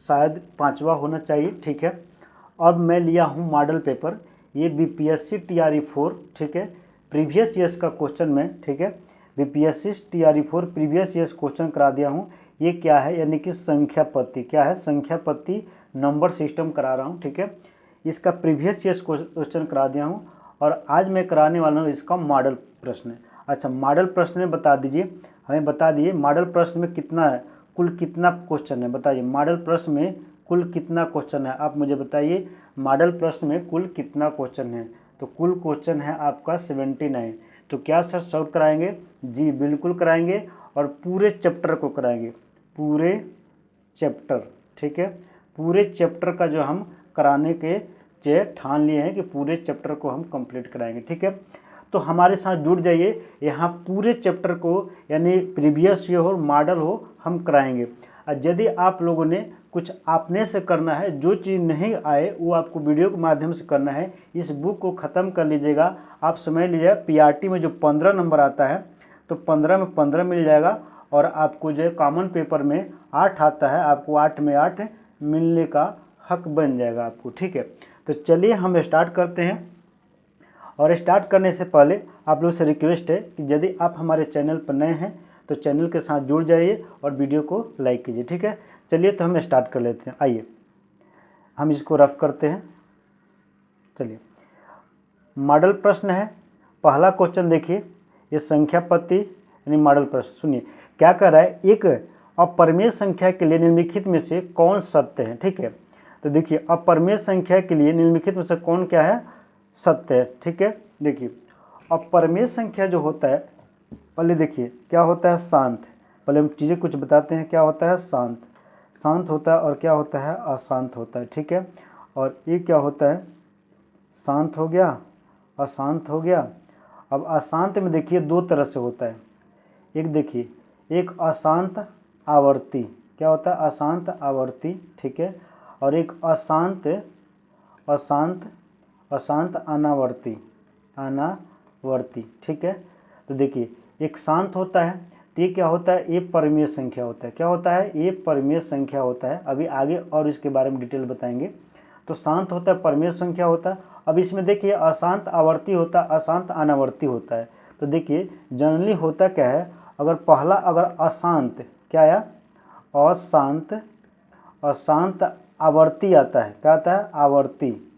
शायद 5वां होना चाहिए, ठीक है। अब मैं लिया हूँ मॉडल पेपर, ये बीपीएससी टीआरई 4, ठीक है, प्रीवियस ईयर्स का क्वेश्चन में, ठीक है, BPSC TRE 4 previous years question करा दिया हूँ। ये क्या है, यानी कि संख्या पत्ती, क्या है, संख्या पत्ती नंबर सिस्टम करा रहा हूँ, ठीक है। इसका प्रीवियस ईयर्स क्वेश्चन करा दिया हूँ और आज मैं कराने वाला हूँ इसका मॉडल प्रश्न। अच्छा, मॉडल प्रश्न में बता दीजिए, हमें बता दिए मॉडल प्रश्न में कितना है, कुल कितना क्वेश्चन है, बताइए मॉडल प्रश्न में कुल कितना क्वेश्चन है, आप मुझे बताइए मॉडल प्रश्न में कुल कितना क्वेश्चन है। तो कुल क्वेश्चन है आपका 79। तो क्या सर सॉल्व कराएंगे, जी बिल्कुल कराएंगे, और पूरे चैप्टर को कराएंगे, पूरे चैप्टर, ठीक है, पूरे चैप्टर का जो हम कराने के ठान लिए हैं कि पूरे चैप्टर को हम कंप्लीट कराएंगे, ठीक है। तो हमारे साथ जुड़ जाइए, यहाँ पूरे चैप्टर को यानी प्रीवियस ईयर हो मॉडल हो हम कराएंगे। और यदि आप लोगों ने कुछ अपने से करना है, जो चीज़ नहीं आए वो आपको वीडियो के माध्यम से करना है, इस बुक को ख़त्म कर लीजिएगा। आप समझ लीजिए पीआरटी में जो 15 नंबर आता है तो 15 में 15 मिल जाएगा, और आपको जो कॉमन पेपर में 8 आता है, आपको 8 में 8 मिलने का हक बन जाएगा आपको, ठीक है। तो चलिए हम स्टार्ट करते हैं, और स्टार्ट करने से पहले आप लोग से रिक्वेस्ट है कि यदि आप हमारे चैनल पर नए हैं तो चैनल के साथ जुड़ जाइए और वीडियो को लाइक कीजिए, ठीक है। चलिए तो हम स्टार्ट कर लेते हैं, आइए हम इसको रफ करते हैं। चलिए, मॉडल प्रश्न है, पहला क्वेश्चन देखिए, ये संख्या पत्ती यानी मॉडल प्रश्न। सुनिए क्या कह रहा है, एक अपरिमेय संख्या के लिए निम्नलिखित में से कौन सत्य है, ठीक है। तो देखिए अपरिमेय संख्या के लिए निम्नलिखित में से कौन क्या है, सत्य है, ठीक है। देखिए अपरिमेय संख्या जो होता है, पहले देखिए क्या होता है, शांत। पहले हम चीज़ें कुछ बताते हैं, क्या होता है, शांत, शांत होता है, और क्या होता है, अशांत होता है, ठीक है। और ये क्या होता है, शांत हो गया, अशांत हो गया। अब अशांत में देखिए दो तरह से होता है, एक देखिए एक अशांत आवर्ती, क्या होता है, अशांत आवर्ती, ठीक है, और एक अशांत अशांत अशांत अनावर्ती, अनावर्ती, ठीक है। तो देखिए एक शांत होता है तो ये क्या होता है, ये परिमेय संख्या होता है, क्या होता है, ये परिमेय संख्या होता है। अभी आगे और इसके बारे में डिटेल बताएंगे। तो शांत होता है, परिमेय संख्या होता है। अब इसमें देखिए अशांत आवर्ती होता है, अशांत अनावर्ती होता है। तो देखिए जनरली होता क्या है, अगर पहला अगर अशांत क्या आया, अशांत अशांत आवर्ती आता है, क्या आता है, आवर्ती।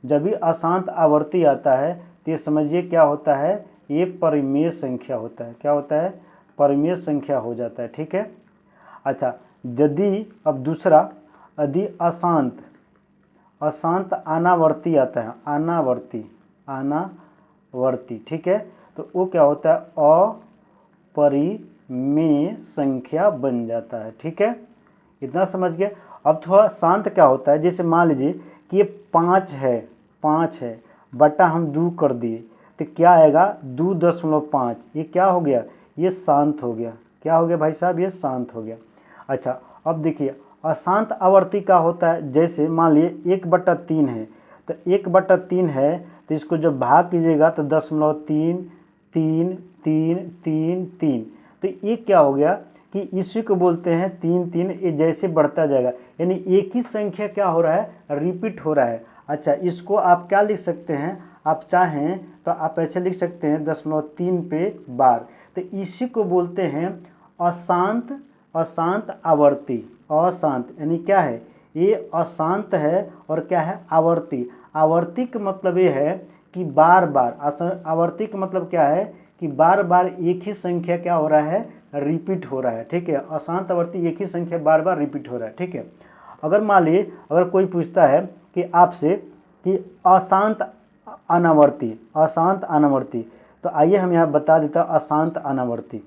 जब भी अशांत आवर्ती आता है तो ये समझिए क्या होता है, ये परिमेय संख्या होता है, क्या होता है, परिमेय संख्या हो जाता है, ठीक है। अच्छा, यदि अब दूसरा यदि अशांत अशांत अनावर्ती आता है, अनावर्ती अनावर्ती, ठीक है, तो वो क्या होता है, अपरिमेय संख्या बन जाता है, ठीक है। इतना समझ गए। अब थोड़ा शांत क्या होता है, जैसे मान लीजिए कि ये 5 है, 5 है बटा हम 2 कर दिए तो क्या आएगा, 2.5, ये क्या हो गया, ये शांत हो गया, क्या हो गया भाई साहब, ये शांत हो गया। अच्छा, अब देखिए अशांत आवर्ती का होता है, जैसे मान लिए 1/3 है, तो 1/3 है तो इसको जब भाग कीजिएगा तो 0.33333, तो ये क्या हो गया कि इसी को बोलते हैं 3 ये जैसे बढ़ता जाएगा, यानी एक ही संख्या क्या हो रहा है, रिपीट हो रहा है। अच्छा, इसको आप क्या लिख सकते हैं, आप चाहें तो आप ऐसे लिख सकते हैं 0.3 पे बार, तो इसी को बोलते हैं अशांत अशांत आवर्ती। अशांत यानी क्या है, ये अशांत है, और क्या है, आवर्ती। आवर्ती का मतलब ये है कि बार बार, आवर्ती का मतलब क्या है कि बार बार एक ही संख्या क्या हो रहा है, रिपीट हो रहा है, ठीक है। अशांत आवर्ती एक ही संख्या बार बार रिपीट हो रहा है, ठीक है। अगर मान लीजिए अगर कोई पूछता है कि आपसे कि अशांत अनावर्ती, अशांत अनावर्ती, तो आइए हम यहाँ बता देता हूँ अशांत अनावर्ती।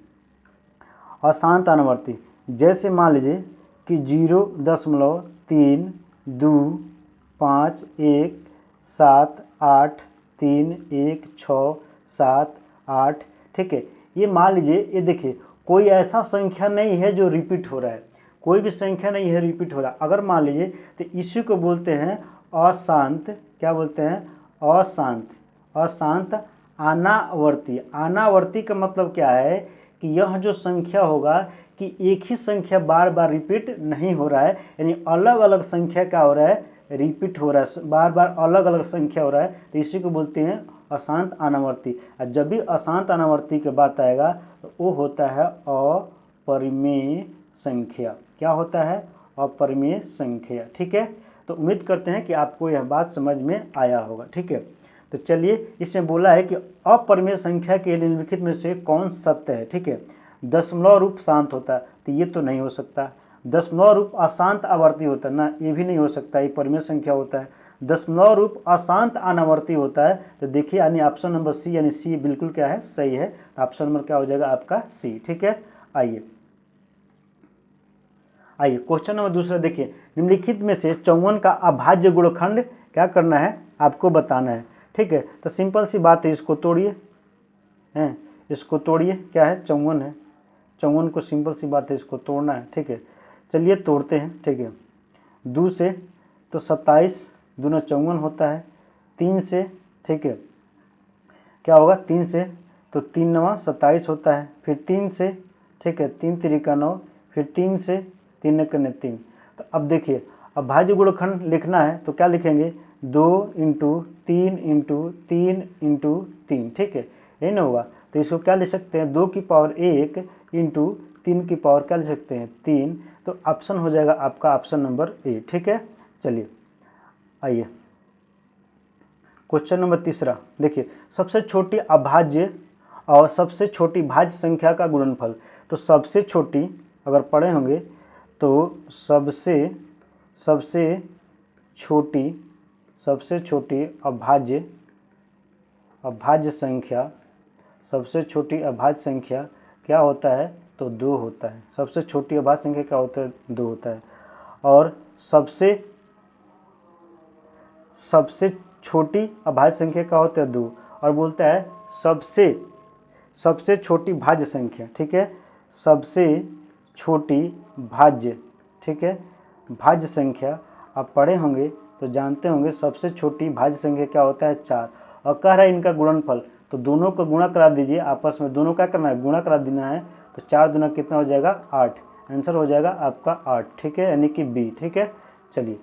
अशांत अनावर्ती जैसे मान लीजिए कि 0.32517831678, ठीक है। ये मान लीजिए, ये देखिए कोई ऐसा संख्या नहीं है जो रिपीट हो रहा है, कोई भी संख्या नहीं है रिपीट हो रहा। अगर मान लीजिए तो इसी को बोलते हैं अशांत, क्या बोलते हैं, अशांत अशांत अनावर्ती। अनावर्ती का मतलब क्या है कि यह जो संख्या होगा कि एक ही संख्या बार बार रिपीट नहीं हो रहा है, यानी अलग अलग संख्या क्या हो रहा है, रिपीट हो रहा है, बार बार अलग अलग संख्या हो रहा है, तो इसी को बोलते हैं अशांत अनावर्ती। और जब भी अशांत अनावर्ती की बात आएगा तो वो होता है अपरिमेय संख्या। क्या होता है, अपरिमेय संख्या। ठीक है, तो उम्मीद करते हैं कि आपको यह बात समझ में आया होगा। ठीक है, तो चलिए, इसमें बोला है कि अपरिमेय संख्या के निम्नलिखित में से कौन सत्य है। ठीक है, दशमलव रूप शांत होता है, तो ये तो नहीं हो सकता। दशमलव रूप अशांत आवर्ती होता है ना, ये भी नहीं हो सकता, ये परिमेय संख्या होता है। दशमलव रूप अशांत अनावर्ती होता है, तो देखिए यानी ऑप्शन नंबर सी, यानी सी बिल्कुल क्या है, सही है। ऑप्शन नंबर क्या हो जाएगा आपका, सी। ठीक है, आइए क्वेश्चन नंबर दूसरा देखिए, निम्नलिखित में से 54 का अभाज्य गुणनखंड क्या करना है, आपको बताना है। ठीक है, तो सिंपल सी बात है, इसको तोड़िए, हैं इसको तोड़िए, क्या है, 54 है, 54 को सिंपल सी बात है, इसको तोड़ना है। ठीक है, चलिए तोड़ते हैं। ठीक है, 2 से तो 27 दूना 54 होता है, 3 से, ठीक है, क्या होगा, 3 से तो 3 नवा 27 होता है, फिर 3 से, ठीक है, 3 तिरिका 9, फिर 3 से 3 नकने 3। तो अब देखिए, अब भाज्य गुणनखंड लिखना है तो क्या लिखेंगे, 2 इंटू 3 इंटू 3 इंटू 3। ठीक है, यही ना होगा, तो इसको क्या लिख सकते हैं, 2 की पावर 1 इंटू 3 की पावर क्या लिख सकते हैं, 3। तो ऑप्शन हो जाएगा आपका ऑप्शन नंबर ए। ठीक है, चलिए आइए क्वेश्चन नंबर तीसरा देखिए, सबसे छोटी अभाज्य और सबसे छोटी भाज्य संख्या का गुणनफल। तो सबसे छोटी अगर पढ़े होंगे तो सबसे छोटी अभाज्य संख्या, सबसे छोटी अभाज्य संख्या क्या होता है, तो 2 होता है। सबसे छोटी अभाज्य संख्या क्या होता है, 2 होता है। और सबसे छोटी अभाज्य संख्या क्या होता है, 2। और बोलता है सबसे छोटी भाज्य संख्या। ठीक है, सबसे छोटी भाज्य, ठीक है, भाज्य संख्या आप पढ़े होंगे तो जानते होंगे, सबसे छोटी भाज्य संख्या क्या होता है, 4। और कह रहा है इनका गुणनफल, तो दोनों को गुणा करा दीजिए आपस में, दोनों क्या करना है, गुणा करा देना है। तो 4 दूना कितना हो जाएगा, 8। आंसर हो जाएगा आपका 8। ठीक है, यानी कि बी। ठीक है, चलिए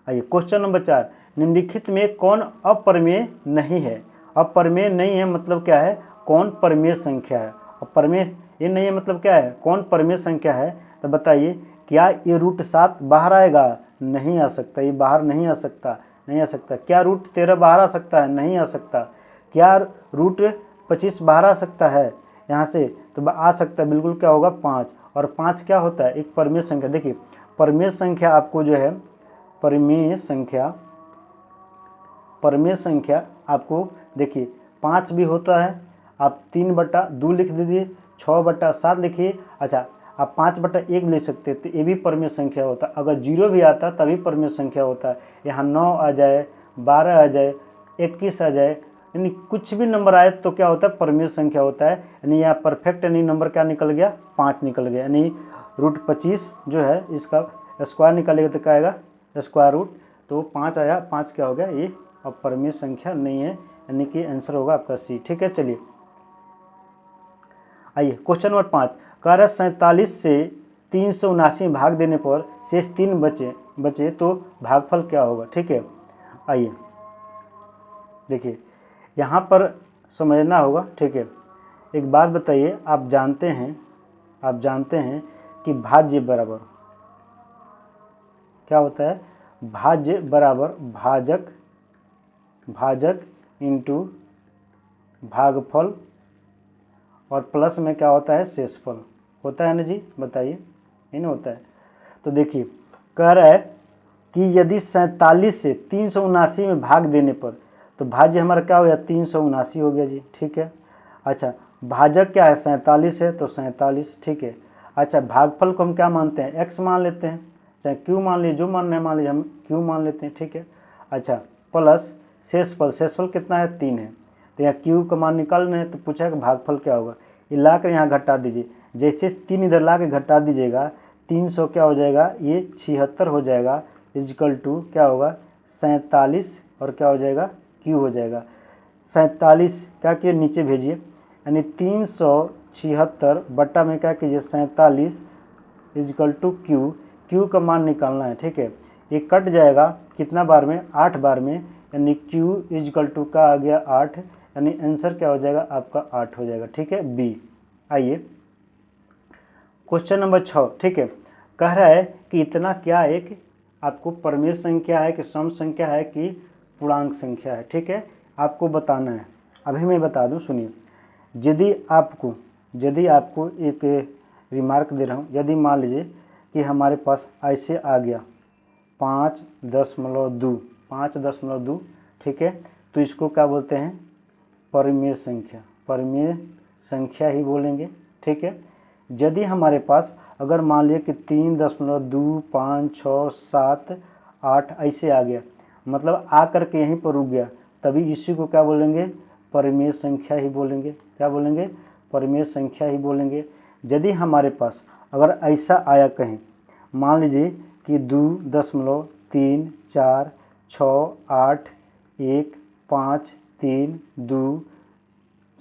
आइए क्वेश्चन नंबर 4, निम्नलिखित में कौन अपरिमेय नहीं है। अपरिमेय नहीं है मतलब क्या है, कौन परिमेय संख्या है। अपरिमेय ये नहीं है मतलब क्या है, कौन परिमेय संख्या है। तो बताइए, क्या ये √7 बाहर आएगा, नहीं आ सकता, ये बाहर नहीं आ सकता, नहीं आ सकता। क्या √13 बाहर आ सकता है, नहीं आ सकता। क्या √25 बाहर आ सकता है यहाँ से, तो आ सकता है, बिल्कुल क्या होगा, 5। और 5 क्या होता है, एक परिमेय संख्या। देखिए परिमेय संख्या आपको जो है, परिमेय संख्या आपको देखिए 5 भी होता है, आप 3/2 लिख दीजिए, 6/7 लिखिए। अच्छा, आप 5/1 लिख सकते हैं, तो ये भी परिमेय संख्या होता है। अगर 0 भी आता तभी परिमेय संख्या होता है। यहाँ 9 आ जाए, 12 आ जाए, 21 आ जाए, यानी कुछ भी नंबर आए तो क्या होता है, परिमेय संख्या होता है। यानी यहाँ परफेक्ट यानी नंबर क्या निकल गया, 5 निकल गया। यानी √25 जो है इसका स्क्वायर निकालेगा तो क्या आएगा, स्क्वायर रूट, तो 5 आया। 5 क्या हो गया, ये अपरिमेय संख्या नहीं है, यानी कि आंसर होगा आपका सी। ठीक है, चलिए आइए क्वेश्चन नंबर 5, कह रहा है 47 से 379 में भाग देने पर शेष 3 बचे तो भागफल क्या होगा। ठीक है, आइए देखिए यहाँ पर समझना होगा। ठीक है, एक बात बताइए, आप जानते हैं कि भाज्य बराबर क्या होता है, भाज्य बराबर भाजक इंटू भागफल, और प्लस में क्या होता है, शेषफल होता है ना जी, बताइए, नहीं होता है। तो देखिए कह रहा है कि यदि 47 से 379 में भाग देने पर, तो भाज्य हमारा क्या हो गया, 379 हो गया जी। ठीक है, अच्छा भाजक क्या है, 47 है तो 47। ठीक है, अच्छा भागफल को हम क्या मानते हैं, x मान लेते हैं, चाहे q मान लीजिए, जो मानना है मान लीजिए, हम q मान लेते हैं। ठीक है, अच्छा प्लस शेषफल कितना है, 3 है। तो यहाँ q का मान निकालना है, तो पूछा है कि भागफल क्या होगा, ये ला कर यहाँ घटा दीजिए। जैसे 3 इधर ला के घटा दीजिएगा, 300 क्या हो जाएगा, ये 76 हो जाएगा, इजिकल टू क्या होगा, 47, और क्या हो जाएगा, q हो जाएगा 47। क्या किए, नीचे भेजिए, यानी 376 बट्टा में क्या कीजिए 47 इजकल टू क्यू, क्यू का मान निकालना है। ठीक है, ये कट जाएगा कितना बार में, 8 बार में, यानी क्यू इजकल टू का आ गया 8, यानी आंसर क्या हो जाएगा आपका 8 हो जाएगा। ठीक है, बी। आइए क्वेश्चन नंबर 6। ठीक है, कह रहा है कि इतना क्या एक आपको परमेय संख्या है कि सम संख्या है कि पूर्णांक संख्या है। ठीक है, आपको बताना है। अभी मैं बता दूं, सुनिए। यदि आपको एक रिमार्क दे रहा हूँ, यदि मान लीजिए कि हमारे पास ऐसे आ गया 5.2, ठीक है, तो इसको क्या बोलते हैं, परमेय संख्या, परमेय संख्या ही बोलेंगे। ठीक है, यदि हमारे पास अगर मान लिया कि 3.2, 5, 6, 7, 8 ऐसे आ गया, मतलब आ करके यहीं पर रुक गया, तभी इसी को क्या बोलेंगे, परमेय संख्या ही बोलेंगे। क्या बोलेंगे, परमेय संख्या ही बोलेंगे। यदि हमारे पास अगर ऐसा आया कहीं, मान लीजिए कि 2.3, 4, 6, 8, 1, 5, 3, 2,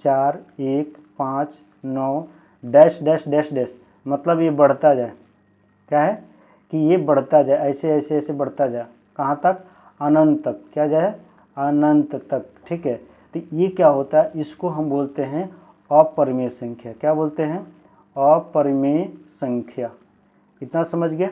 4, 1, 5, 9 डैश डैश डैश डैश, मतलब ये बढ़ता जाए। क्या है कि ये बढ़ता जाए, ऐसे ऐसे ऐसे बढ़ता जाए, कहाँ तक, अनंत तक। क्या जाए, अनंत तक। ठीक है, तो ये क्या होता है, इसको हम बोलते हैं अपरिमेय संख्या। क्या बोलते हैं, अपरिमेय संख्या। इतना समझ गया।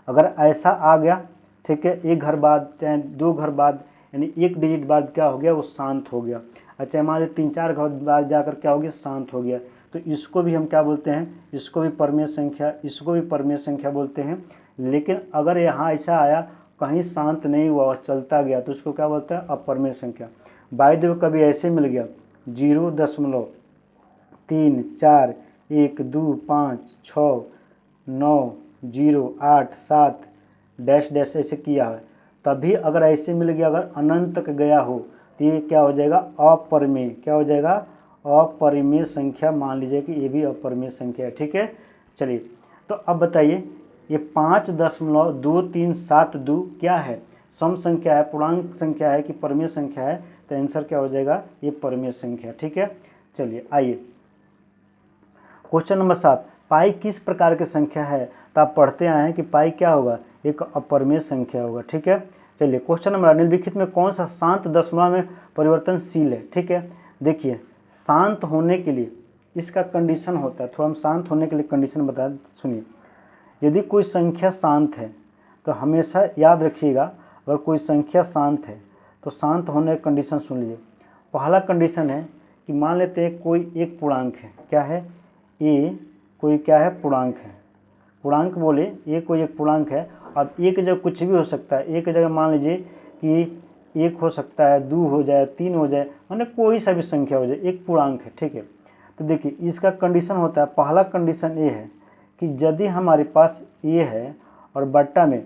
अगर ऐसा आ गया, ठीक है, एक घर बाद चाहे 2 घर बाद, यानी 1 डिजिट बाद क्या हो गया, वो शांत हो गया। अच्छा, हमारे 3-4 घर बाद जाकर क्या हो गया, शांत हो गया, तो इसको भी हम क्या बोलते हैं, इसको भी परमेय संख्या, इसको भी परमेय संख्या बोलते हैं। लेकिन अगर यहाँ ऐसा आया कहीं शांत नहीं हुआ, चलता गया, तो उसको क्या बोलते हैं, अपरमेय संख्या। बाय द वे कभी ऐसे मिल गया 0.3, 4, 1, 2, 5, 6, 9, 0, 8, 7 डैश डैश ऐसे किया है, तभी अगर ऐसे मिल गया, अगर अनंत तक गया हो, तो ये क्या हो जाएगा, अपरिमेय। क्या हो जाएगा, अपरिमेय संख्या। मान लीजिए कि ये भी अपरिमेय संख्या है। ठीक है, चलिए, तो अब बताइए ये 5.2372 क्या है, सम संख्या है, पूर्णांक संख्या है कि परमेय संख्या है, तो आंसर क्या हो जाएगा, ये परमेय संख्या। ठीक है, चलिए आइए क्वेश्चन नंबर 7। पाई किस प्रकार की संख्या है, तो आप पढ़ते आए हैं कि पाई क्या होगा, एक अपरिमेय संख्या होगा। ठीक है, चलिए क्वेश्चन नंबर, निम्नलिखित में कौन सा शांत दशमलव में परिवर्तनशील है। ठीक है, देखिए शांत होने के लिए इसका कंडीशन होता है, थोड़ा हम शांत होने के लिए कंडीशन बता, सुनिए। यदि कोई संख्या शांत है तो हमेशा याद रखिएगा, अगर कोई संख्या शांत है तो शांत होने का कंडीशन सुन लीजिए। पहला कंडीशन है कि मान लेते हैं कोई एक पूर्णांक है, क्या है, ए कोई क्या है, पूर्णांक है, पूर्णांक बोले ये कोई एक पूर्णांक है। अब एक जगह कुछ भी हो सकता है, एक जगह मान लीजिए कि 1 हो सकता है, 2 हो जाए, 3 हो जाए, माने कोई सा भी संख्या हो जाए, एक पूर्णांक है। ठीक है, तो देखिए इसका कंडीशन होता है, पहला कंडीशन ये है कि यदि हमारे पास ये है और बट्टा में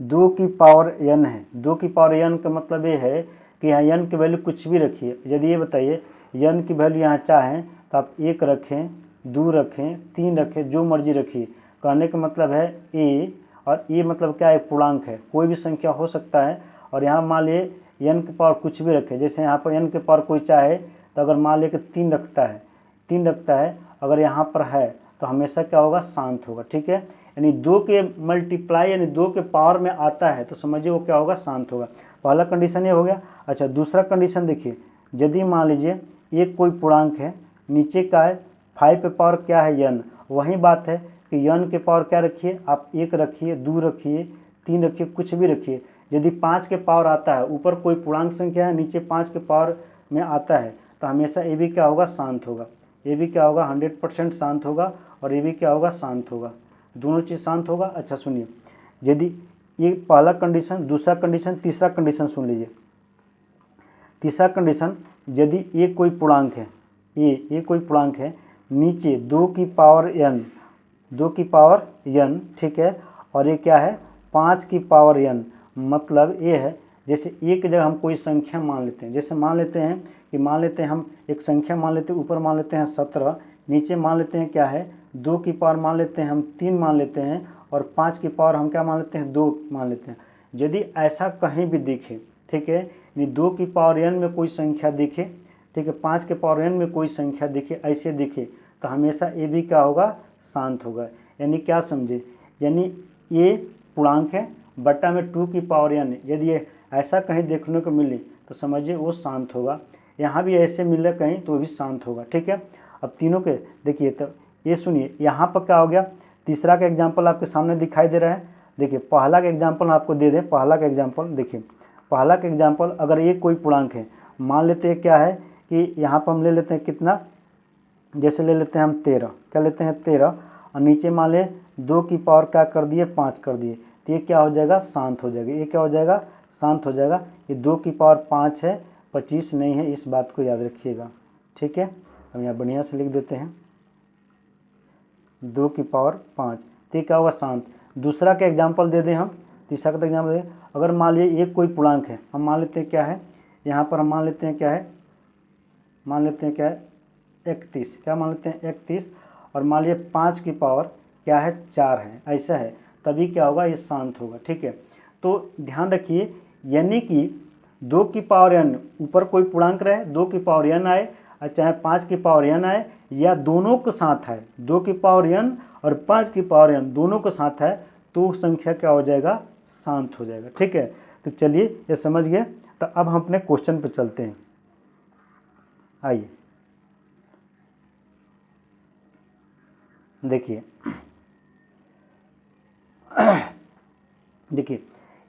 2 की पावर n है, 2 की पावर n का मतलब ये है कि यहाँ n की वैल्यू कुछ भी रखिए। यदि ये बताइए n की वैल्यू यहाँ चाहें तो आप 1 रखें, 2 रखें, 3 रखें, जो मर्जी रखिए। कहने का मतलब है a, और ये मतलब क्या है, पूर्णांक है, कोई भी संख्या हो सकता है। और यहाँ मान लिए n की पावर कुछ भी रखे, जैसे यहाँ पर n की पावर कोई चाहे तो अगर मान लिया कि 3 रखता है, 3 रखता है, अगर यहाँ पर है तो हमेशा क्या होगा, शांत होगा। ठीक है, यानी 2 के मल्टीप्लाई यानी 2 के पावर में आता है तो समझिए वो क्या होगा, शांत होगा। पहला कंडीशन ये हो गया। अच्छा, दूसरा कंडीशन देखिए, यदि मान लीजिए एक कोई पूर्णांक है, नीचे का है 5 पे पावर क्या है, n, वही बात है कि n के पावर क्या रखिए, आप 1 रखिए, 2 रखिए, 3 रखिए, कुछ भी रखिए। यदि 5 के पावर आता है, ऊपर कोई पूर्णांक संख्या है, नीचे 5 के पावर में आता है, तो हमेशा ये भी क्या होगा, शांत होगा। ये भी क्या होगा, 100% शांत होगा, और ये भी क्या होगा, शांत होगा, दोनों चीज़ शांत होगा। अच्छा सुनिए, यदि ये पहला कंडीशन, दूसरा कंडीशन, तीसरा कंडीशन सुन लीजिए। तीसरा कंडीशन, यदि ये कोई पूर्णांक है, ये कोई पूर्णांक है, नीचे 2 की पावर n, 2 की पावर n, ठीक है, और ये क्या है, 5 की पावर n, मतलब ये है जैसे एक जगह हम कोई संख्या मान लेते हैं, जैसे मान लेते हैं कि मान लेते हैं हम एक संख्या मान लेते हैं, ऊपर मान लेते हैं 17, नीचे मान लेते हैं क्या है, 2 की पावर मान लेते हैं हम 3 मान लेते हैं, और 5 की पावर हम क्या मान लेते हैं, 2 मान लेते हैं। यदि ऐसा कहीं भी दिखे, ठीक है, यानी 2 की पावर n में कोई संख्या दिखे, ठीक है। 5 के पावर n में कोई संख्या दिखे, ऐसे दिखे तो हमेशा ए भी क्या होगा, शांत होगा। यानी क्या समझे, यानी ए पूर्णांक है बटा में 2 की पावर n, यदि ये ऐसा कहीं देखने को मिले तो समझिए वो शांत होगा। यहाँ भी ऐसे मिले कहीं तो भी शांत होगा, ठीक है। अब तीनों के देखिए, तो ये सुनिए यहाँ पर क्या हो गया, तीसरा का एग्जाम्पल आपके सामने दिखाई दे रहा है। देखिए पहला का एग्जाम्पल आपको दे दें, पहला का एग्जाम्पल देखिए, पहला का एग्जाम्पल अगर ये कोई पूर्णांक है, मान लेते हैं क्या है कि यहाँ पर हम ले लेते हैं कितना, जैसे ले लेते हैं हम 13, क्या लेते हैं 13, और नीचे मान लें 2 की पावर क्या कर दिए, 5 कर दिए, तो ये क्या हो जाएगा, शांत हो जाएगा। ये क्या हो जाएगा, शांत हो जाएगा। ये 2 की पावर 5 है, 25 नहीं है, इस बात को याद रखिएगा, ठीक है। हम यहाँ बढ़िया से लिख देते हैं 2 की पावर 5, तो ये क्या होगा, शांत। दूसरा का एग्जाम्पल दे दें हम, तीसरा का एग्जाम्पल दें, अगर मान लीजिए एक कोई पूर्णांक है, हम मान लेते हैं क्या है, यहाँ पर हम मान लेते हैं क्या है, मान लेते हैं क्या है 31, क्या मान लेते हैं 31, और मान लीजिए 5 की पावर क्या है 4 है, ऐसा है, तभी क्या होगा, ये शांत होगा, ठीक है। तो ध्यान रखिए, यानी कि 2 की पावर n ऊपर कोई पूर्णांक रहे, 2 की पावर n आए और चाहे 5 की पावर n आए, या दोनों के साथ है, 2 की पावर n और 5 की पावर n दोनों के साथ है, तो संख्या क्या हो जाएगा, शांत हो जाएगा, ठीक है। तो चलिए ये समझ गए। तो अब हम अपने क्वेश्चन पे चलते हैं, आइए देखिए। देखिए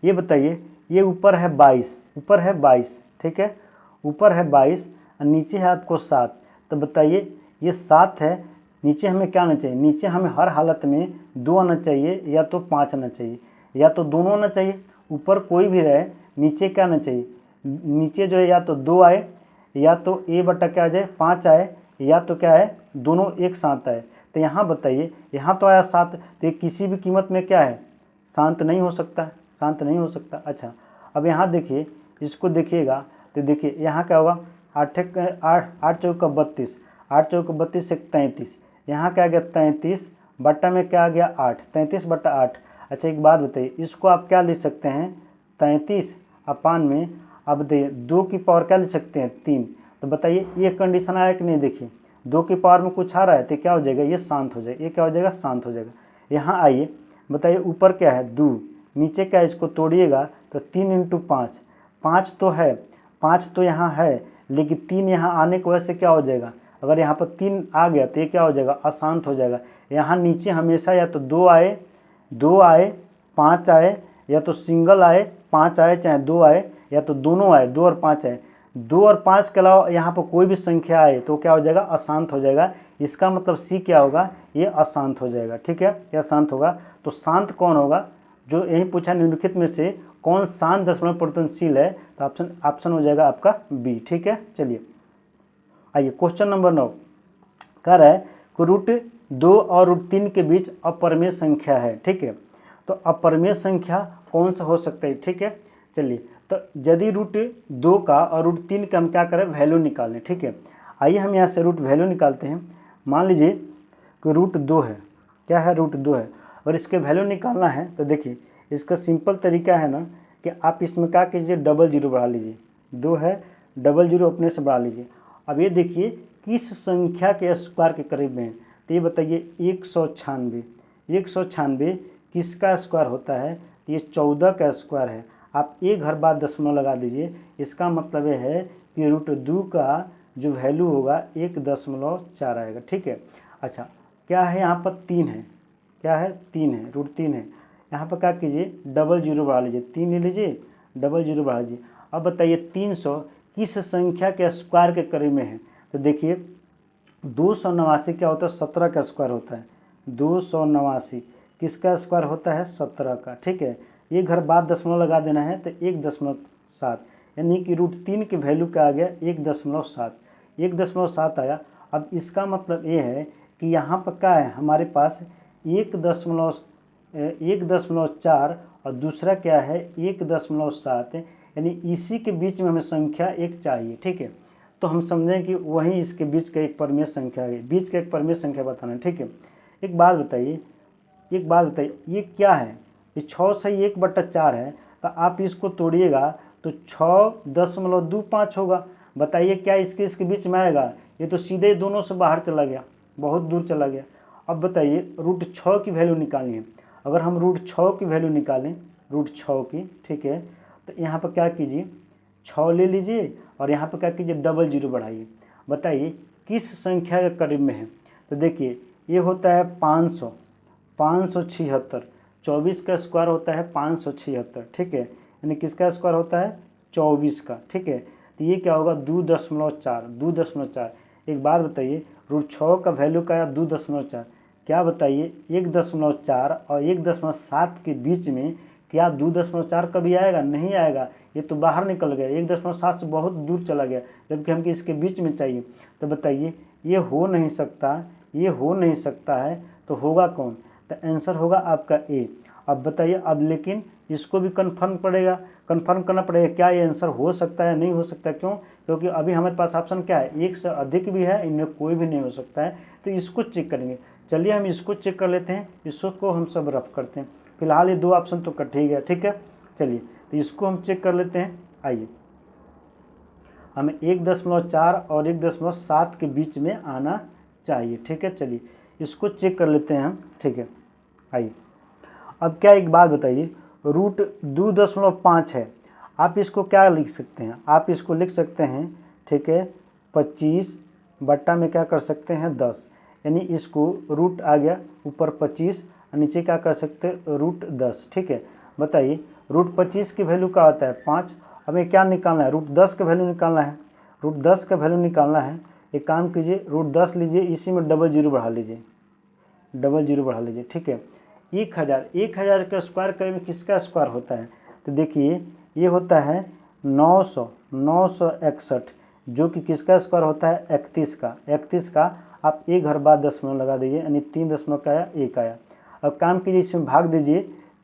ये बताइए, ये ऊपर है 22, ऊपर है 22, ठीक है, ऊपर है 22 और नीचे है आपको 7, तो बताइए ये 7 है, नीचे हमें क्या आना चाहिए, नीचे हमें हर हालत में 2 आना चाहिए या तो 5 आना चाहिए, या तो दोनों आना चाहिए, ऊपर कोई भी रहे, नीचे क्या आना चाहिए, नीचे जो है या तो 2 आए, या तो ए बटा क्या आ जाए 5 आए, या तो क्या है दोनों एक साथ आए। तो यहाँ बताइए, यहाँ तो आया 7, तो ये किसी भी कीमत में क्या है, शांत नहीं हो सकता, शांत नहीं हो सकता। अच्छा अब यहाँ देखिए, इसको देखिएगा तो देखिए यहाँ क्या होगा, 8 चौका 32, 8 चौका 32 से 33, यहाँ क्या आ गया 33 बट्टा में क्या आ गया 8, 33 बट्टा 8। अच्छा एक बात बताइए, इसको आप क्या लिख सकते हैं 33 अपान में, अब देखिए 2 की पावर क्या लिख सकते हैं 3, तो बताइए ये कंडीशन आया कि नहीं, देखिए 2 की पावर में कुछ आ रहा है तो क्या हो जाएगा, ये शांत हो जाएगा, ये क्या हो जाएगा, शांत हो जाएगा। यहाँ आइए बताइए, ऊपर क्या है 2, नीचे क्या है, इसको तोड़िएगा तो 3 इंटू 5, 5 तो है, 5 तो यहाँ है, लेकिन 3 यहाँ आने की वजह से क्या हो जाएगा, अगर यहाँ पर 3 आ गया तो ये क्या हो जाएगा, अशांत हो जाएगा। यहाँ नीचे हमेशा या तो 2 आए, 2 आए 5 आए, या तो सिंगल आए 5 आए, चाहे 2 आए, या तो दोनों आए 2 और 5 आए, 2 और 5 के अलावा यहाँ पर कोई भी संख्या आए तो क्या हो जाएगा, अशांत हो जाएगा। इसका मतलब सी क्या होगा, ये अशांत हो जाएगा, ठीक है, यह शांत होगा। तो शांत कौन होगा, जो यही पूछा निम्नलिखित में से कौन शांत दशमलव परिवर्तनशील है, तो ऑप्शन हो जाएगा आपका बी, ठीक है। चलिए आइए क्वेश्चन नंबर 9 कह रहा है कि √2 और √3 के बीच अपरिमेय संख्या है, ठीक है। तो अपरिमेय संख्या कौन सा हो सकता है, ठीक है। चलिए तो यदि √2 का और √3 का हम क्या करें, वैल्यू निकालें, ठीक है। आइए हम यहाँ से रूट वैल्यू निकालते हैं। मान लीजिए कि √2 है, क्या है √2 है, और इसके वैल्यू निकालना है तो देखिए इसका सिंपल तरीका है ना कि आप इसमें क्या कीजिए, डबल जीरो बढ़ा लीजिए, 2 है डबल जीरो अपने से बढ़ा लीजिए। अब ये देखिए किस संख्या के स्क्वायर के करीब में है, तो ये बताइए 196, 196 किसका स्क्वायर होता है, तो ये 14 का स्क्वायर है। आप एक घर बाद दशमलव लगा दीजिए, इसका मतलब ये है कि √2 का जो वैल्यू होगा 1.4 आएगा, ठीक है। अच्छा क्या है यहाँ पर 3 है, क्या है 3 है, √3 है, यहाँ पर क्या कीजिए डबल जीरो बढ़ा लीजिए, 3 ले लीजिए डबल जीरो बढ़ा लीजिए। अब बताइए 300 किस संख्या के स्क्वायर के करीब में है, तो देखिए 289 क्या होता है, 17 का स्क्वायर होता है, 289 किसका स्क्वायर होता है, 17 का, ठीक है। ये घर बाद दशमलव लगा देना है तो 1.7, यानी कि √3 की वैल्यू क्या आ गया 1.7, 1.7 आया। अब इसका मतलब ये है कि यहाँ पर क्या है हमारे पास 1.4 और दूसरा क्या है 1.7, यानी इसी के बीच में हमें संख्या एक चाहिए, ठीक है। तो हम समझें कि वही इसके बीच का एक परिमेय संख्या है, बीच का एक परिमेय संख्या बताना है, ठीक है। एक बात बताइए, ये क्या है, ये 6 से 1/4 है, तो आप इसको तोड़िएगा तो 6.25 होगा, बताइए क्या इसके बीच में आएगा? ये तो सीधे दोनों से बाहर चला गया, बहुत दूर चला गया। अब बताइए √6 की वैल्यू निकालनी है। अगर हम √6 की वैल्यू निकालें, √6 की, ठीक है, तो यहाँ पर क्या कीजिए, 6 ले लीजिए और यहाँ पर क्या कीजिए, डबल जीरो बढ़ाइए। बताइए किस संख्या के करीब में है? तो देखिए ये होता है 500, 576, 24 का स्क्वायर होता है 576, ठीक है, यानी किसका स्क्वायर होता है? 24 का, ठीक है। तो ये क्या होगा? 2.4, 2.4। एक बात बताइए, √6 का वैल्यू का है 2.4, क्या बताइए 1.4 और 1.7 के बीच में क्या 2.4 कभी आएगा? नहीं आएगा, ये तो बाहर निकल गया, 1.7 से बहुत दूर चला गया, जबकि हमको इसके बीच में चाहिए। तो बताइए ये हो नहीं सकता, ये हो नहीं सकता है, तो होगा कौन? तो आंसर होगा आपका ए। अब बताइए, अब लेकिन इसको भी कंफर्म करना पड़ेगा, क्या ये आंसर हो सकता है, नहीं हो सकता? क्यों? क्योंकि अभी हमारे पास ऑप्शन क्या है, एक से अधिक भी है, इनमें कोई भी नहीं हो सकता है, तो इसको चेक करेंगे। चलिए हम इसको चेक कर लेते हैं, इसको हम सब रफ करते हैं। फिलहाल ये 2 ऑप्शन तो कट ही गया, ठीक है। चलिए तो इसको हम चेक कर लेते हैं। आइए, हमें 1.4 और 1.7 के बीच में आना चाहिए, ठीक है। चलिए इसको चेक कर लेते हैं हम, ठीक है। आइए, अब क्या एक बात बताइए, √2.5 है, आप इसको क्या लिख सकते हैं? आप इसको लिख सकते हैं, ठीक है, 25 बट्टा में क्या कर सकते हैं, 10, यानी इसको रूट आ गया ऊपर 25 और नीचे क्या कर सकते हैं, √10, ठीक है। बताइए √25 की वैल्यू क्या होता है? 5। हमें क्या निकालना है? √10 का वैल्यू निकालना है, √10 का वैल्यू निकालना है। एक काम कीजिए, √10 लीजिए, इसी में डबल जीरो बढ़ा लीजिए, डबल जीरो बढ़ा लीजिए, ठीक है। 1000 का स्क्वायर करीब किसका स्क्वायर होता है? तो देखिए ये होता है 961, जो कि किसका स्क्वायर होता है? 31 का। 31 का आप एक घर बाद दशमलव लगा दीजिए, यानी 3 दशमलव का आया, 1 आया। अब काम कीजिए, इसमें भाग दीजिए,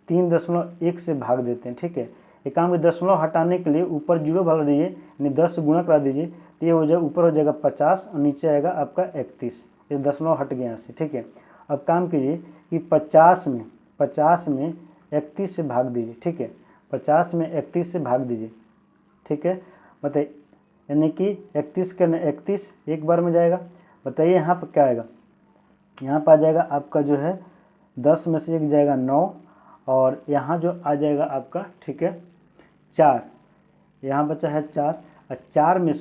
3.1 से भाग देते हैं, ठीक है। एक काम की दशमलव हटाने के लिए ऊपर जीरो भर दीजिए, यानी 10 से गुणा करा दीजिए, तो ये हो जाएगा, ऊपर हो जाएगा 50 और नीचे आएगा आपका 31। ये दशमलव हट गया यहाँ से, ठीक है। अब काम कीजिए कि 50 में 31 से भाग दीजिए, ठीक है, 50 में 31 से भाग दीजिए, ठीक है। बताइए, यानी कि 31 का 31 एक बार में जाएगा। बताइए यहाँ पर क्या आएगा? यहाँ पर आ जाएगा आपका जो है 10 में से 1 जाएगा 9, और यहाँ जो आ जाएगा आपका, ठीक है, 4, यहाँ बचा है 4, और 4 में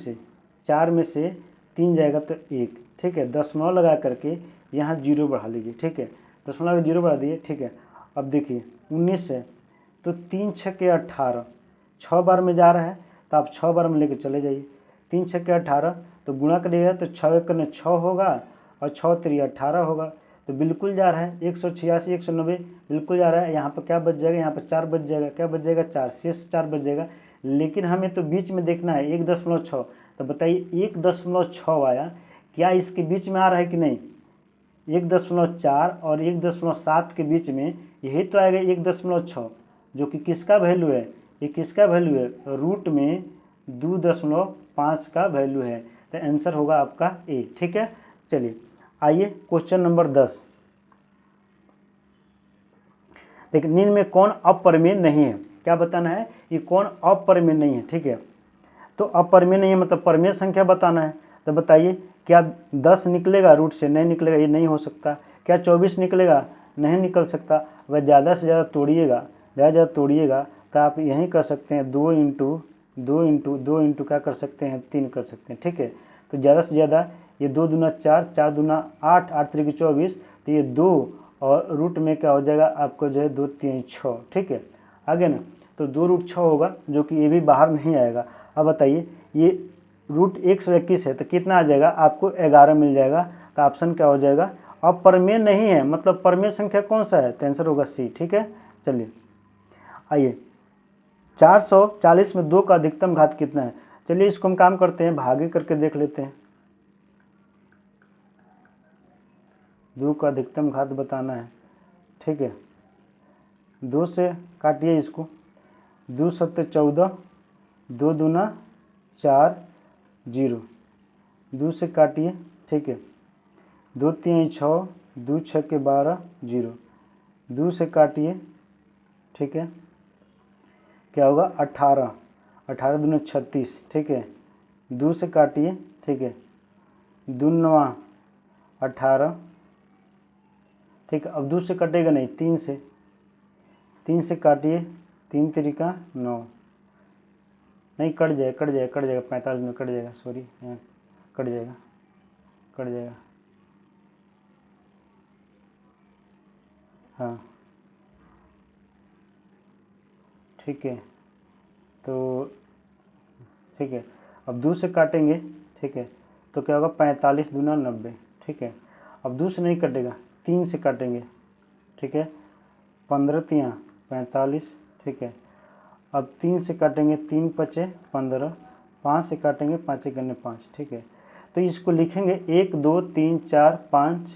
से 3 जाएगा तो 1, ठीक है। दशमलव लगा करके यहाँ जीरो बढ़ा लीजिए, ठीक है, दशमलव लगा जीरो बढ़ा दिए, ठीक है। अब देखिए 19 है, तो 3 छक्के 18, 6 बार में जा रहा है, तो आप 6 बार में लेके चले जाइए। 3 छक्के 18, तो गुणा करिएगा तो 6 एकड़ 6 होगा और 6 3 18 होगा, तो बिल्कुल जा रहा है, 186 190 बिल्कुल जा रहा है। यहाँ पर क्या बच जाएगा? यहाँ पर 4 बच जाएगा, क्या बच जाएगा? 4, शेष 4 बच जाएगा। लेकिन हमें तो बीच में देखना है 1.6, तो बताइए 1.6 आया, क्या इसके बीच में आ रहा है कि नहीं? 1.4 और 1.7 के बीच में यही तो आएगा 1.6, जो कि किसका वैल्यू है? ये किसका वैल्यू है? रूट में 2.5 का वैल्यू है, तो आंसर होगा आपका ए, ठीक है। चलिए आइए क्वेश्चन नंबर 10। देखिए, निम्न में कौन अपरिमेय नहीं है? क्या बताना है? ये कौन अपरिमेय नहीं है, ठीक है। तो अपरिमेय नहीं है मतलब परिमेय संख्या बताना है। तो बताइए क्या 10 निकलेगा रूट से? नहीं निकलेगा, ये नहीं हो सकता। क्या 24 निकलेगा? नहीं निकल सकता। वह ज़्यादा से ज़्यादा तोड़िएगा तो आप यहीं कर सकते हैं 2 इंटू 2 क्या कर सकते हैं? 3 कर सकते हैं, ठीक है। तो ज़्यादा से ज़्यादा ये 2 दूना 4, 4 दूना 8, 8 3 24, तो ये 2 और रूट में क्या हो जाएगा आपको जो है 2 3 6, ठीक है, आगे ना। तो 2√6 होगा, जो कि ये भी बाहर नहीं आएगा। अब बताइए ये √121 है, तो कितना आ जाएगा? आपको 11 मिल जाएगा। तो ऑप्शन क्या हो जाएगा? अब परिमेय नहीं है मतलब परिमेय संख्या कौन सा है? तो आंसर होगा सी, ठीक है। चलिए आइए, 440 में 2 का अधिकतम घात कितना है? चलिए इसको हम काम करते हैं, भागे करके देख लेते हैं। 2 का अधिकतम घात बताना है, ठीक है। 2 से काटिए इसको, 2 सत्ते 14, 2 दूना 4, 0, 2 से काटिए, ठीक है। 2 3 6, 2 6 12, 0, 2 से काटिए, ठीक है। क्या होगा? 18, 18 दूना 36, ठीक है। 2 से काटिए, ठीक है, 2 9 18, ठीक है। अब 2 से कटेगा नहीं, 3 से काटिए, 3 त्रिका 9, नहीं कट जाएगा 45 में कट जाएगा, सॉरी कट जाएगा, हाँ ठीक है। तो ठीक है, अब 2 से काटेंगे, ठीक है, तो क्या होगा 45 दूना 90, ठीक है। अब 2 से नहीं कटेगा, 3 से काटेंगे, ठीक है, 15 तियाँ 45, ठीक है। अब 3 से काटेंगे, 3 पचे 15, 5 से काटेंगे, 5 गन्ने 5, ठीक है। तो इसको लिखेंगे 1 2 3 4 5,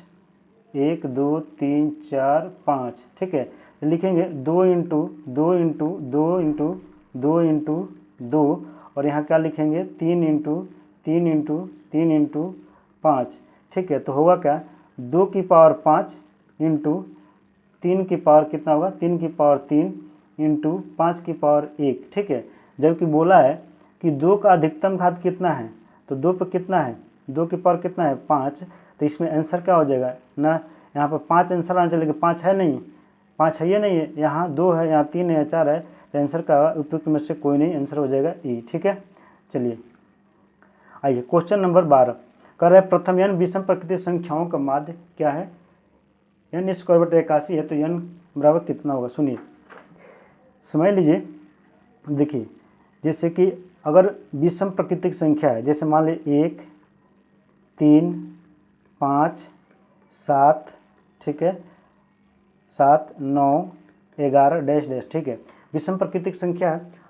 1 2 3 4 5, ठीक है। लिखेंगे 2 इंटू 2 इंटू 2 इंटू 2 इंटू 2, और यहाँ क्या लिखेंगे 3 इंटू 3 इंटू 3 इंटू 5, ठीक है। तो होगा क्या 2 की पावर 5 इंटू 3 की पावर कितना होगा 3 की पावर 3 इंटू 5 की पावर 1, ठीक है। जबकि बोला है कि 2 का अधिकतम घात कितना है, तो 2 पे कितना है 2 की पावर कितना है 5, तो इसमें आंसर क्या हो जाएगा ना, यहाँ पर 5 आंसर आना चाहिए, लेकिन 5 है नहीं, 5 है ये नहीं है, यहाँ 2 है, यहाँ 3 है, 4 है, तो आंसर का उपयुक्त में से कोई नहीं, आंसर हो जाएगा ई, ठीक है। चलिए आइए क्वेश्चन नंबर 12 कर रहे प्रथम n विषम प्रकृति संख्याओं का माध्य क्या है, n स्क्वायर बटे 81 है, तो n बराबर कितना होगा, सुनिए समझ लीजिए। देखिए जैसे कि अगर विषम प्राकृतिक संख्या है, जैसे मान लीजिए 1 3 5 7, ठीक है, 7 9 11 डैश डैश, ठीक है, विषम प्राकृतिक संख्या है।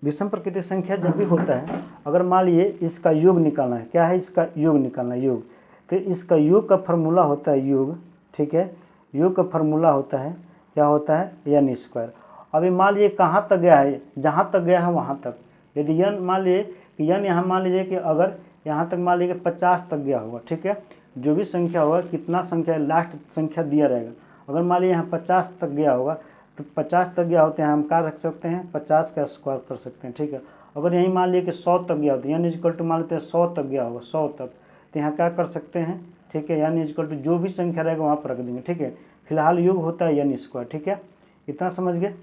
विषम प्राकृतिक संख्या जब भी होता है, अगर मान लीजिए इसका योग निकालना है, क्या है इसका योग निकालना है, योग, तो इसका योग का फार्मूला होता है योग, ठीक है, योग का फार्मूला होता है क्या होता है n स्क्वायर। अभी मान लीजिए कहाँ तक गया है, जहाँ तक गया है वहाँ तक, यदि n मान लीजिए कि n यहाँ मान लीजिए कि अगर यहाँ तक मान लीजिए 50 तक गया होगा, ठीक है, जो भी संख्या होगा कितना संख्या लास्ट संख्या दिया रहेगा, अगर मान लीजिए यहाँ 50 तक गया होगा, तो 50 तक गया होते हैं हम क्या रख सकते हैं 50 का स्क्वायर कर सकते हैं, ठीक है। अगर यहीं मान लीजिए कि 100 तक गया होता है, n इक्वल टू मान लेते हैं 100 तक गया होगा, 100 तक, तो यहाँ क्या कर सकते हैं, ठीक है, n इक्वल टू जो भी संख्या रहेगा वहाँ पर रख देंगे, ठीक है। फिलहाल योग होता है n स्क्वायर, ठीक है, इतना समझ गए,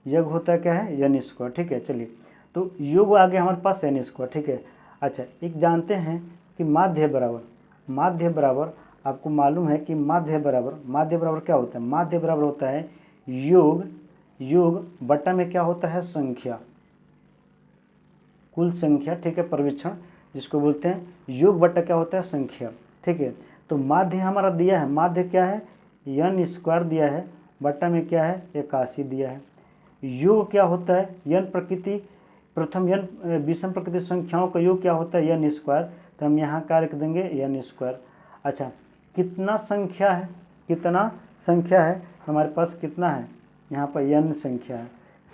योग होता है क्या है n स्क्वायर, ठीक है। चलिए तो योग आ गया हमारे पास n स्क्वायर, ठीक है। अच्छा एक जानते हैं कि माध्य बराबर आपको मालूम है कि माध्य बराबर क्या होता है, माध्य बराबर होता है योग बटा में क्या होता है संख्या, कुल संख्या, ठीक है, परिवीक्षण जिसको बोलते हैं योग बटा क्या होता है संख्या, ठीक है। तो माध्य हमारा दिया है, माध्य क्या है n स्क्वायर दिया है, बटा में क्या है 81 दिया है। योग क्या होता है n प्रकृति प्रथम n विषम प्रकृति संख्याओं का योग क्या होता है n स्क्वायर, तो हम यहाँ क्या रख देंगे n स्क्वायर। अच्छा कितना संख्या है हमारे पास, कितना है यहाँ पर n संख्या है,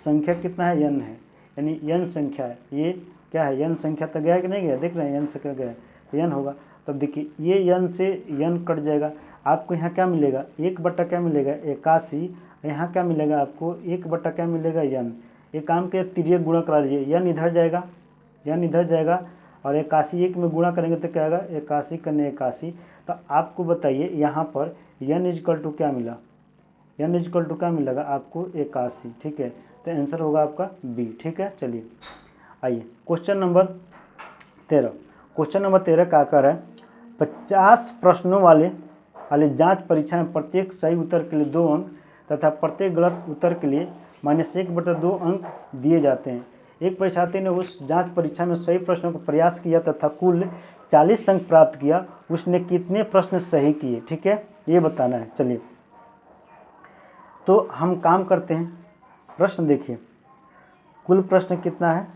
संख्या कितना है n है, यानी n संख्या है, ये क्या है n संख्या तक गया कि नहीं गया, देख रहे हैं n से क्या गया तो n होगा। तब देखिए ये n से n कट जाएगा, आपको यहाँ क्या मिलेगा 1 बटा क्या मिलेगा 81, यहाँ क्या मिलेगा आपको 1 बटा क्या मिलेगा n। एक काम के तिर्यक गुणा करा लीजिए, n इधर जाएगा और 81 1 में गुणा करेंगे तो क्या आएगा 81 करने 81। तो आपको बताइए यहाँ पर n इक्वल टू क्या मिला, n इक्वल टू क्या मिलेगा आपको 81, ठीक है। तो आंसर होगा आपका बी, ठीक है। चलिए आइए क्वेश्चन नंबर 13 का आकर है 50 प्रश्नों वाले जांच परीक्षा में प्रत्येक सही उत्तर के लिए 2 अंक तथा प्रत्येक गलत उत्तर के लिए -1/2 अंक दिए जाते हैं। एक परीक्षार्थी ने उस जांच परीक्षा में सही प्रश्नों का प्रयास किया तथा कुल 40 अंक प्राप्त किया, उसने कितने प्रश्न सही किए, ठीक है, ये बताना है। चलिए तो हम काम करते हैं, प्रश्न देखिए, कुल प्रश्न कितना है,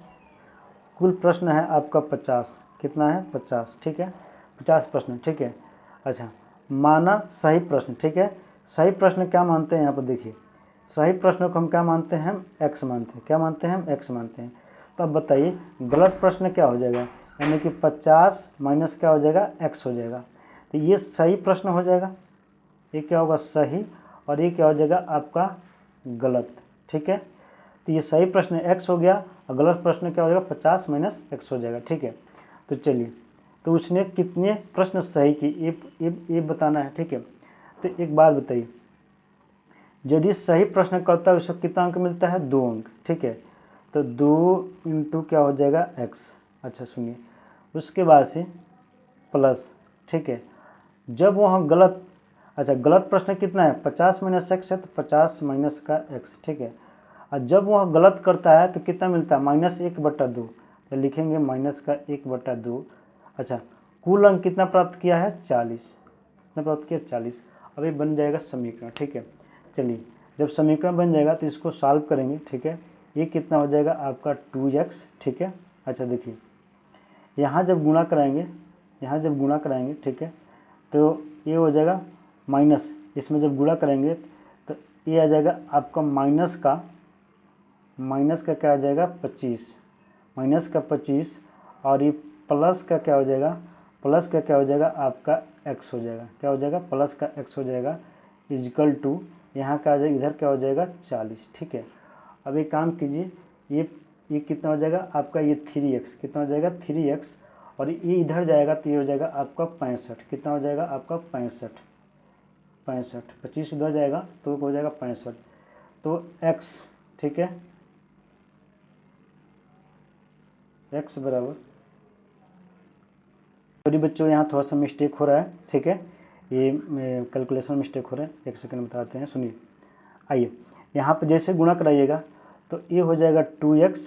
कुल प्रश्न है आपका 50, कितना है 50, ठीक है, 50 प्रश्न, ठीक है। अच्छा माना सही प्रश्न, ठीक है, सही प्रश्न क्या मानते हैं यहाँ पर देखिए, सही प्रश्न को हम क्या मानते हैं हम x मानते हैं, क्या मानते हैं हम x मानते हैं। तो अब बताइए गलत प्रश्न क्या हो जाएगा, यानी कि 50 माइनस क्या हो जाएगा x हो जाएगा, तो ये सही प्रश्न हो जाएगा, ये क्या होगा सही, और ये क्या हो जाएगा आपका गलत, ठीक है। तो ये सही प्रश्न x हो गया और गलत प्रश्न क्या हो जाएगा 50 माइनस x हो जाएगा। ठीक है, तो चलिए, तो उसने कितने प्रश्न सही किए ये बताना है। ठीक है, तो एक बात बताइए, यदि सही प्रश्न करता है उसको कितना अंक मिलता है? 2 अंक। ठीक है, तो 2 इंटू क्या हो जाएगा x। अच्छा सुनिए, उसके बाद से प्लस। ठीक है, जब वहाँ गलत, अच्छा गलत प्रश्न कितना है? 50 माइनस x है, तो 50 माइनस का x। ठीक है, और जब वह गलत करता है तो कितना मिलता है? -1/2। तो लिखेंगे माइनस का 1/2। अच्छा, कुल अंक कितना प्राप्त किया है? 40। कितना प्राप्त किया? 40। अब ये बन जाएगा समीकरण। ठीक है, चलिए, जब समीकरण बन जाएगा तो इसको सॉल्व करेंगे। ठीक है, ये कितना हो जाएगा आपका 2x। ठीक है, अच्छा देखिए, यहाँ जब गुणा कराएंगे, यहाँ जब गुणा कराएंगे, ठीक है, तो ये हो जाएगा माइनस, इसमें जब गुणा करेंगे तो ये आ जाएगा आपका माइनस का क्या आ जाएगा? 25, माइनस का 25, और ये प्लस का क्या हो जाएगा? प्लस का क्या हो जाएगा आपका x हो जाएगा। क्या हो जाएगा? प्लस का x हो जाएगा, इजिकल टू यहाँ का आ जाएगा, इधर क्या हो जाएगा? 40। ठीक है, अब एक काम कीजिए, ये कितना हो जाएगा आपका? ये 3x कितना हो जाएगा? 3x, और ये इधर जाएगा तो ये हो जाएगा आपका 65। कितना हो जाएगा आपका? 65। 25 उधर जाएगा तो हो जाएगा 65। तो x, ठीक है, x बराबर, सॉरी बच्चों यहाँ थोड़ा सा मिस्टेक हो रहा है। ठीक है, ये कैलकुलेशन मिस्टेक हो रहा है, एक सेकंड बताते हैं, सुनिए। आइए, यहाँ पे जैसे गुणा कराइएगा तो ये हो जाएगा 2x,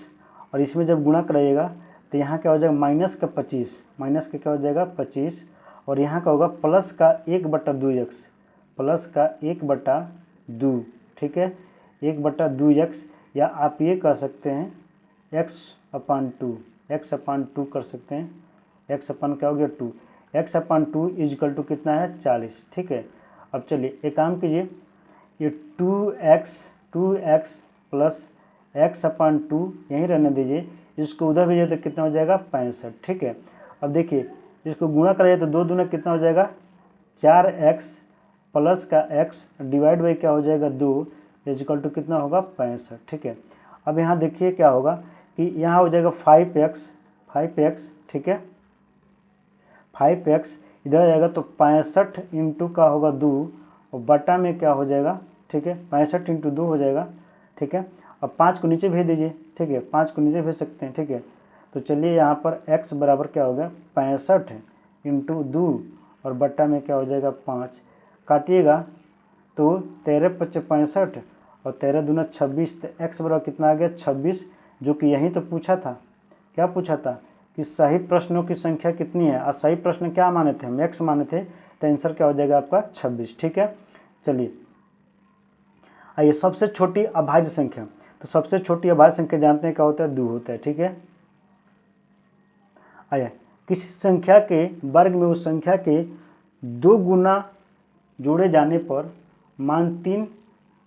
और इसमें जब गुणा कराइएगा तो यहाँ क्या हो जाएगा? माइनस का 25, माइनस का क्या हो जाएगा? 25, और यहाँ का होगा प्लस का 1/2x, प्लस का 1/2। ठीक है, 1/2x, या आप ये कर सकते हैं x/2, x/2 कर सकते हैं। x अपन क्या हो गया? 2, x/2 इजिकल टू कितना है? 40। ठीक है, अब चलिए एक काम कीजिए, ये 2x प्लस x/2 यहीं रहने दीजिए, इसको उधर भेजिए तो कितना हो जाएगा? 65। ठीक है, अब देखिए, इसको गुणा कराइए तो 2 दूना कितना हो जाएगा? 4x प्लस का x डिवाइड बाई क्या हो जाएगा? 2 इजिकल टू कितना होगा? 65। ठीक है, अब यहाँ देखिए क्या होगा कि यहाँ हो जाएगा 5x। ठीक है, 5x इधर आ जाएगा तो 65 इंटू का होगा 2, और बटा में क्या हो जाएगा? ठीक है, 65 इंटू 2 हो जाएगा। ठीक है, अब 5 को नीचे भेज दीजिए। ठीक है, 5 को नीचे भेज सकते हैं। ठीक है, तो चलिए यहाँ पर x बराबर क्या हो गया? 65 इंटू 2, और बट्टा में क्या हो जाएगा? 5। काटिएगा तो 13×5 = 65, और 13 दूना 26, तो x बराबर कितना आ गया? 26, जो कि यही तो पूछा था। क्या पूछा था? कि सही प्रश्नों की संख्या कितनी है, और सही प्रश्न क्या माने थे? हम x माने थे, तो आंसर क्या हो जाएगा आपका? 26। ठीक है, चलिए आइए, सबसे छोटी अभाज्य संख्या। तो सबसे छोटी अभाज्य संख्या जानते हैं क्या होता है? 2 होता है। ठीक है, आइए, किसी संख्या के वर्ग में उस संख्या के 2 गुना जोड़े जाने पर मान 3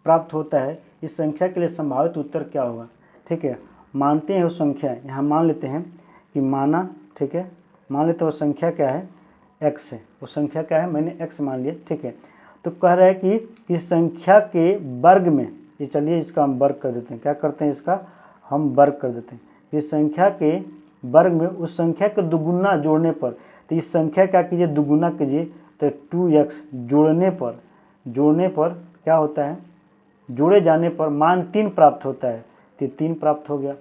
प्राप्त होता है, इस संख्या के लिए संभावित उत्तर क्या होगा? ठीक है, मानते हैं वो संख्या, यहाँ मान लेते हैं कि माना, ठीक है, मान लेते हैं वो संख्या क्या है? x है। वो संख्या क्या है? मैंने x मान लिया। ठीक है, तो कह रहा है कि इस संख्या के वर्ग में, ये चलिए इसका हम वर्ग कर देते हैं। क्या करते हैं? इसका हम वर्ग कर देते हैं। इस संख्या के वर्ग में उस संख्या के दुगुना जोड़ने पर, तो इस संख्या क्या कीजिए? दुगुना कीजिए, तो 2x जोड़ने पर क्या होता है? जोड़े जाने पर मान 3 प्राप्त होता है, तो 3 प्राप्त हो गया।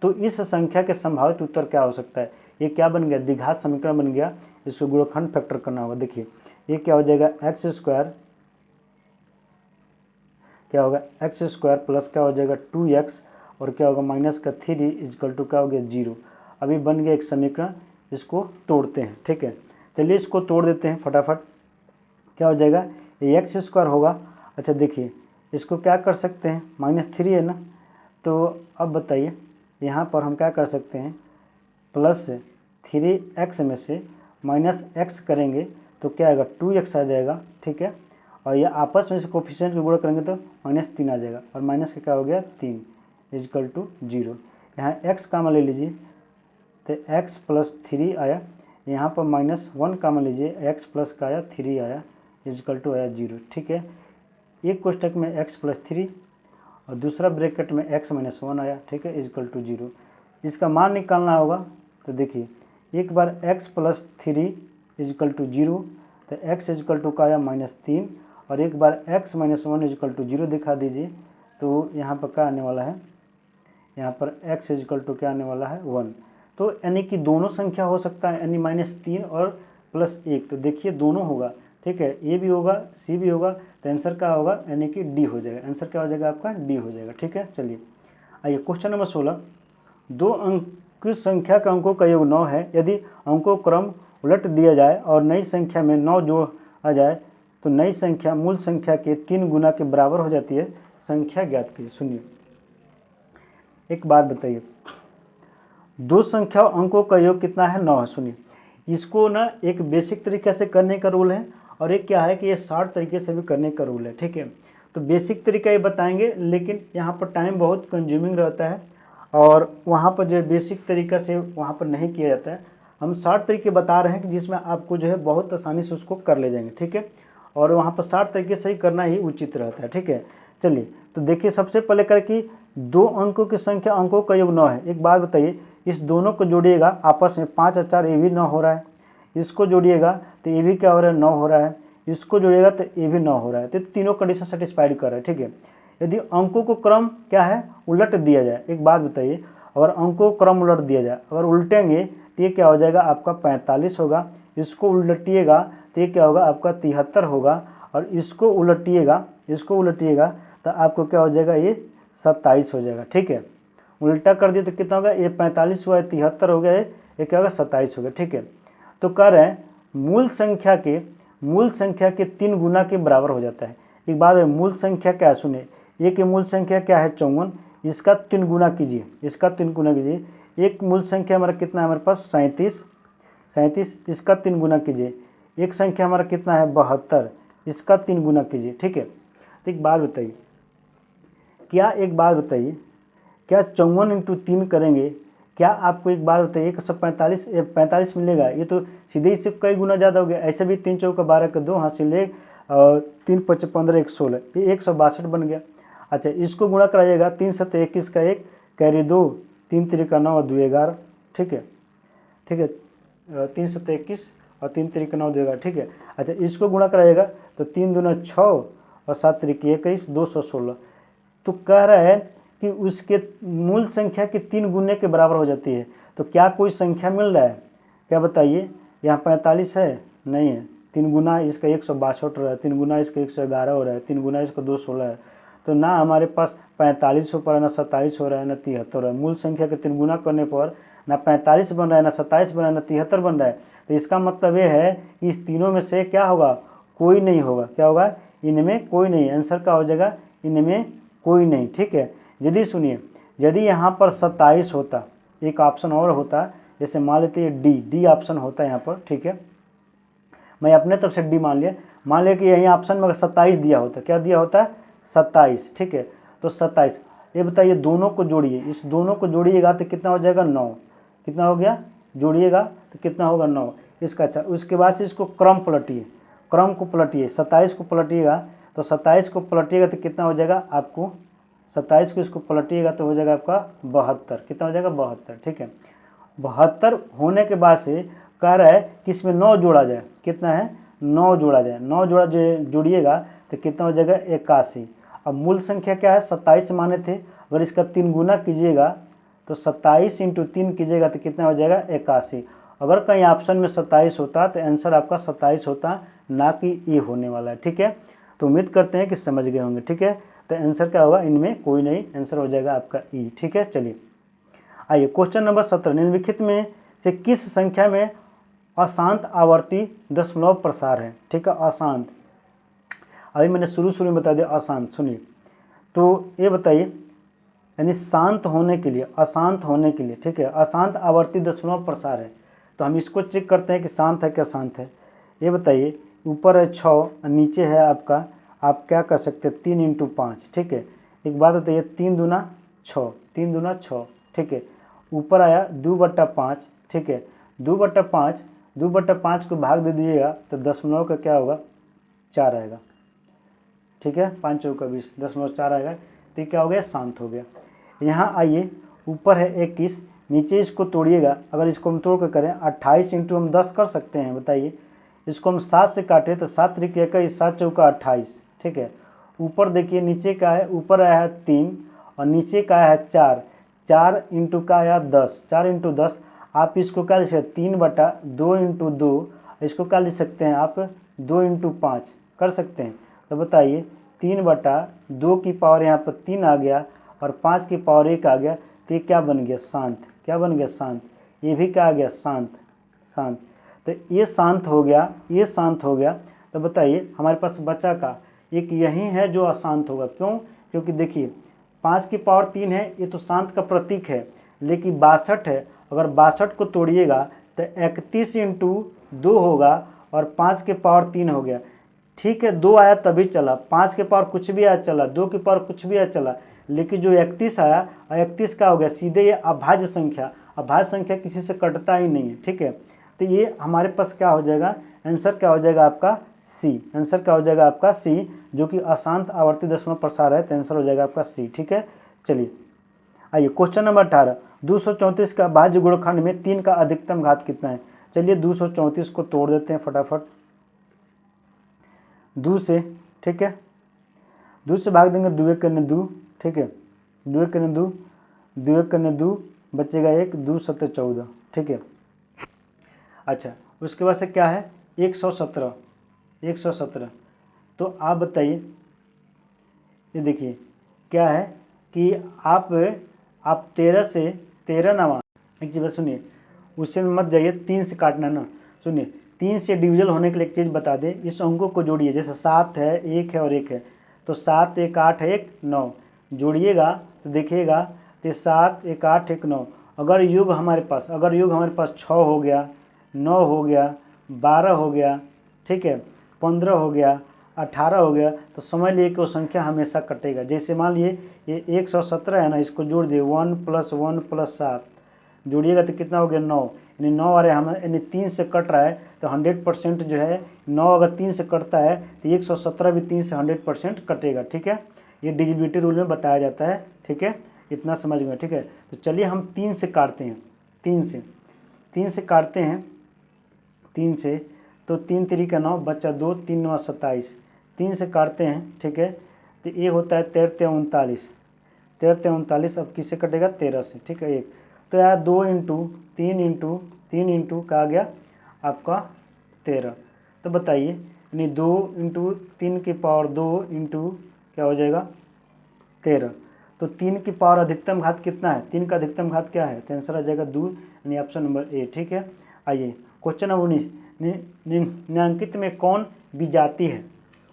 तो इस संख्या के संभावित उत्तर क्या हो सकता है? ये क्या बन गया? द्विघात समीकरण बन गया। इसको गुणनखंड फैक्टर करना होगा। देखिए ये क्या हो जाएगा? x² क्या होगा? x² प्लस क्या हो जाएगा? 2x, और क्या होगा? माइनस का 3 इजिकल टू क्या हो गया? 0। अभी बन गया एक समीकरण, इसको तोड़ते हैं। ठीक है, चलिए इसको तोड़ देते हैं फटाफट। क्या हो जाएगा? ये x² होगा। अच्छा देखिए, इसको क्या कर सकते हैं? -3 है ना, तो अब बताइए यहाँ पर हम क्या कर सकते हैं? प्लस 3x में से -x करेंगे तो क्या आएगा? 2x आ जाएगा। ठीक है, और ये आपस में से कोफिशिएंट को गुणा करेंगे तो -3 आ जाएगा, और माइनस का क्या हो गया? 3 इजिकल टू 0। यहाँ x का मान ले लीजिए, तो x प्लस 3 आया। यहाँ पर -1 का मान लीजिए, x प्लस का आया 3 आया, इजिकल टू आया 0। ठीक है, एक कोष्टक में x प्लस 3 और दूसरा ब्रैकेट में x माइनस 1 आया, ठीक है, इजकल टू 0। इसका मान निकालना होगा, तो देखिए एक बार x प्लस 3 इजकल टू 0, तो x इजकल टू का आया -3, और एक बार x माइनस 1 इजकल टू 0 दिखा दीजिए, तो यहाँ पर क्या आने वाला है, यहाँ पर x इजकल टू क्या आने वाला है 1। तो यानी कि दोनों संख्या हो सकता है, यानी -3 और +1, तो देखिए दोनों होगा, ठीक है, ए भी होगा सी भी होगा, तो आंसर क्या होगा, यानी कि डी हो जाएगा। आंसर क्या हो जाएगा आपका, डी हो जाएगा, ठीक है। चलिए आइए क्वेश्चन नंबर 16, 2 अंक की संख्या के अंकों का योग 9 है, यदि अंकों क्रम उलट दिया जाए और नई संख्या में 9 जोड़ा जाए तो नई संख्या मूल संख्या के 3 गुना के बराबर हो जाती है, संख्या ज्ञात कीजिए। सुनिए, एक बात बताइए, दो संख्या अंकों का योग कितना है, 9 है। सुनिए, इसको ना एक बेसिक तरीके से करने का रूल है, और एक क्या है कि ये शॉर्ट तरीके से भी करने का रूल है, ठीक है। तो बेसिक तरीका ये बताएंगे, लेकिन यहाँ पर टाइम बहुत कंज्यूमिंग रहता है, और वहाँ पर जो बेसिक तरीका से वहाँ पर नहीं किया जाता है। हम शॉर्ट तरीके बता रहे हैं कि जिसमें आपको जो है बहुत आसानी से उसको कर ले जाएंगे, ठीक है, और वहाँ पर शॉर्ट तरीके से ही करना ही उचित रहता है, ठीक है। चलिए, तो देखिए सबसे पहले कर कि 2 अंकों की संख्या अंकों का योग 9 है। एक बात बताइए, इस दोनों को जोड़िएगा आपस में, 5 और 4 ये भी 9 हो रहा है, इसको जोड़िएगा तो ये भी क्या हो रहा है, 9 हो रहा है, इसको जोड़िएगा तो ये भी 9 हो रहा है, तो तीनों कंडीशन सेटिस्फाइड कर रहा है, ठीक है। यदि अंकों को क्रम क्या है, उलट दिया जाए, एक बात बताइए, अगर अंकों को क्रम उलट दिया जाए, अगर उल्टेंगे तो ये क्या हो जाएगा आपका 45 होगा, इसको उलटिएगा तो ये क्या होगा आपका 73 होगा, और इसको उलटिएगा तो आपको क्या हो जाएगा, ये 27 हो जाएगा, ठीक है। उल्टा कर दिए तो कितना होगा, ये 45 हुआ, 73 हो गया, ये क्या होगा 27 हो गया, ठीक है। तो कह रहे हैं मूल संख्या के 3 गुना के बराबर हो जाता है। एक बात है, मूल संख्या क्या है, सुनिए, ये की मूल संख्या क्या है 54, इसका 3 गुना कीजिए, एक मूल संख्या हमारा कितना है, हमारे पास 37, इसका 3 गुना कीजिए। एक संख्या हमारा कितना है 72, इसका 3 गुना कीजिए, ठीक है। तो एक बात बताइए, क्या 54 इंटू 3 करेंगे, क्या आपको एक बात बताइए 145 मिलेगा? ये तो सीधे ही से कई गुना ज़्यादा हो गया। ऐसे भी 3 चौका 12 का 2 हासिल है, और 3 5 15 116, ये 162 बन गया। अच्छा, इसको गुणा कराइएगा, 3 7 21 का 1 कैरी 2, 3 3 का 9 और 2 11, ठीक है, 3 7 21 और 3 3 का 9 2 11, ठीक है। अच्छा, इसको गुणा कराइएगा तो 3 दूना 6 और 7 3 21, 216। तो कह रहा है कि उसके मूल संख्या के 3 गुने के बराबर हो जाती है। तो क्या कोई संख्या मिल रहा है, क्या बताइए? यहाँ 45 है, नहीं है, 3 गुना इसका 162 हो रहा है, 3 गुना इसका 111 हो रहा है, 3 गुना इसका 216 है। तो ना हमारे पास 45 हो पा रहा है, ना 27 हो रहा है, ना 73 हो रहा है। मूल संख्या के 3 गुना करने पर ना 45 बन रहा है, ना 27 बन रहा है, ना 73 बन रहा है। तो इसका मतलब ये है कि इस तीनों में से क्या होगा, कोई नहीं होगा। क्या होगा? इनमें कोई नहीं। आंसर क्या हो जाएगा? इनमें कोई नहीं, ठीक है। यदि सुनिए, यदि यहाँ पर 27 होता, एक ऑप्शन और होता, जैसे मान लेते हैं डी ऑप्शन होता है यहाँ पर, ठीक है, मैं अपने तरफ से डी मान लिया कि यही ऑप्शन में अगर 27 दिया होता, क्या दिया होता है? 27, ठीक है। तो 27, ये बताइए दोनों को जोड़िए, इस दोनों को जोड़िएगा तो कितना हो जाएगा? 9। कितना हो गया? जोड़िएगा तो कितना होगा? 9 इसका। अच्छा, उसके बाद से इसको क्रम को पलटिए, 27 को पलटिएगा तो 27 को पलटिएगा तो कितना हो जाएगा आपको? 27 को इसको पलटिएगा तो हो जाएगा आपका 72। कितना हो जाएगा? 72, ठीक है। 72 होने के बाद से कह रहा है कि इसमें 9 जोड़ा जाए। कितना है? 9 जोड़ा जाए। 9 जोड़िएगा तो कितना हो जाएगा? 81। अब मूल संख्या क्या है? 27 माने थे, अगर इसका 3 गुना कीजिएगा तो 27 इंटू 3 कीजिएगा तो कितना हो जाएगा? 81। अगर कहीं ऑप्शन में 27 होता तो आंसर आपका 27 होता, ना कि ये होने वाला है, ठीक है। तो उम्मीद करते हैं कि समझ गए होंगे, ठीक है। तो आंसर क्या होगा? इनमें कोई नहीं, आंसर हो जाएगा आपका ई, ठीक है। चलिए आइए क्वेश्चन नंबर 17, निम्नलिखित में से किस संख्या में अशांत आवर्ती दशमलव प्रसार है? ठीक है, अशांत। अभी मैंने शुरू में बता दिया अशांत। सुनिए, तो ये बताइए, यानी शांत होने के लिए, अशांत होने के लिए, ठीक है, अशांत आवर्ती दशमलव प्रसार है। तो हम इसको चेक करते हैं कि शांत है क्या शांत है। ये बताइए, ऊपर है 6, नीचे है आपका, आप क्या कर सकते हैं? 3 इंटू 5, ठीक है। एक बात बताइए, 3 दूना 6, ठीक है। ऊपर आया 2/5, ठीक है। 2/5 को भाग दे दीजिएगा तो दशमलव का क्या होगा? 4 आएगा, ठीक है। 5 चौका 20, 0.4 आएगा। तो ये क्या हो गया, शांत हो गया। यहाँ आइए, ऊपर है 21, नीचे इसको तोड़िएगा। अगर इसको हम तोड़ कर करें 28 इंटू हम 10 कर सकते हैं, बताइए। इसको हम 7 से काटें तो 7 त्रिक 21, 7 चौका 28, ठीक है। ऊपर देखिए नीचे का है, ऊपर आया है 3 और नीचे का है 4, 4 इंटू का आया 10, 4 इंटू 10। आप इसको क्या लिख सकते हैं, 3/2 इंटू 2, इसको क्या लिख सकते हैं आप, 2 इंटू 5 कर सकते हैं। तो बताइए 3/2 की पावर यहाँ पर 3 आ गया और 5 की पावर 1 आ गया, तो ये क्या बन गया, शांत। क्या बन गया, शांत। ये भी क्या आ गया, शांत, शांत। तो ये शांत हो गया, ये शांत हो गया। तो बताइए हमारे पास बचा का एक यही है जो अशांत होगा। क्यों, क्योंकि देखिए 5 की पावर 3 है, ये तो शांत का प्रतीक है, लेकिन 62 है। अगर 62 को तोड़िएगा तो 31 इंटू 2 होगा और 5 के पावर 3 हो गया। ठीक है, 2 आया तभी चला, 5 के पावर कुछ भी आया चला, 2 के पावर कुछ भी आया चला, लेकिन जो 31 आया, 31 का हो गया सीधे ये अभाज्य संख्या। अभाज्य संख्या किसी से कटता ही नहीं है, ठीक है। तो ये हमारे पास क्या हो जाएगा, आंसर क्या हो जाएगा आपका सी। आंसर क्या हो जाएगा आपका सी, जो कि अशांत आवर्ती दशमलव प्रसार है, तो आंसर हो जाएगा आपका सी, ठीक है। चलिए आइए क्वेश्चन नंबर 18, 234 का भाज्य गुणनखंड में 3 का अधिकतम घात कितना है। चलिए 234 को तोड़ देते हैं फटाफट 2 से, ठीक है। 2 से भाग देंगे, 2 1 करने 2, ठीक है, 2 1 करने 2, 2 1 करने 2, बचेगा 1, 2 7 14, ठीक है। अच्छा, उसके बाद से क्या है, 117, 117। तो आप बताइए, ये देखिए क्या है कि आप 13 से 13 नवा, एक चीज़ सुनिए, उससे मत जाइए, 3 से काटना ना, सुनिए 3 से डिविजल होने के लिए एक चीज़ बता दें, इस अंकों को जोड़िए। जैसे 7 है, 1 है और 1 है, तो 7 1 8 1 9, जोड़िएगा तो देखिएगा तो 7 1 8 1 9। अगर योग हमारे पास 6 हो गया, 9 हो गया, 12 हो गया, ठीक है, 15 हो गया, 18 हो गया, तो समझ लिए कि वो संख्या हमेशा कटेगा। जैसे मान लिए ये 117 है ना, इसको जोड़ दिए, 1 + 1 + 7 जोड़िएगा तो कितना हो गया, 9। यानी 9 आ रहे हम, यानी 3 से कट रहा है, तो 100% जो है 9 अगर 3 से कटता है तो 117 भी 3 से 100% कटेगा, ठीक है। ये डिविजिबिलिटी रूल में बताया जाता है, ठीक है, इतना समझ में, ठीक है। तो चलिए हम 3 से काटते हैं, 3 से काटते हैं, 3 से, तो 3 3 का 9, बचा 2, 3 9 27, 3 से काटते हैं, ठीक है। तो ये होता है 13 39, 13 39, अब किससे कटेगा, 13 से, ठीक है। 1 तो यार 2 इंटू 3 इंटू 3 इंटू का आ गया आपका 13। तो बताइए, यानी 2 इंटू 3 की पावर 2 इंटू क्या हो जाएगा, 13। तो 3 की पावर अधिकतम घात कितना है, 3 का अधिकतम घात क्या है, तो आंसर आ जाएगा 2, यानी ऑप्शन नंबर ए, ठीक है। आइए क्वेश्चन नंबर 19, निम्नलिखित में कौन विजातीय है,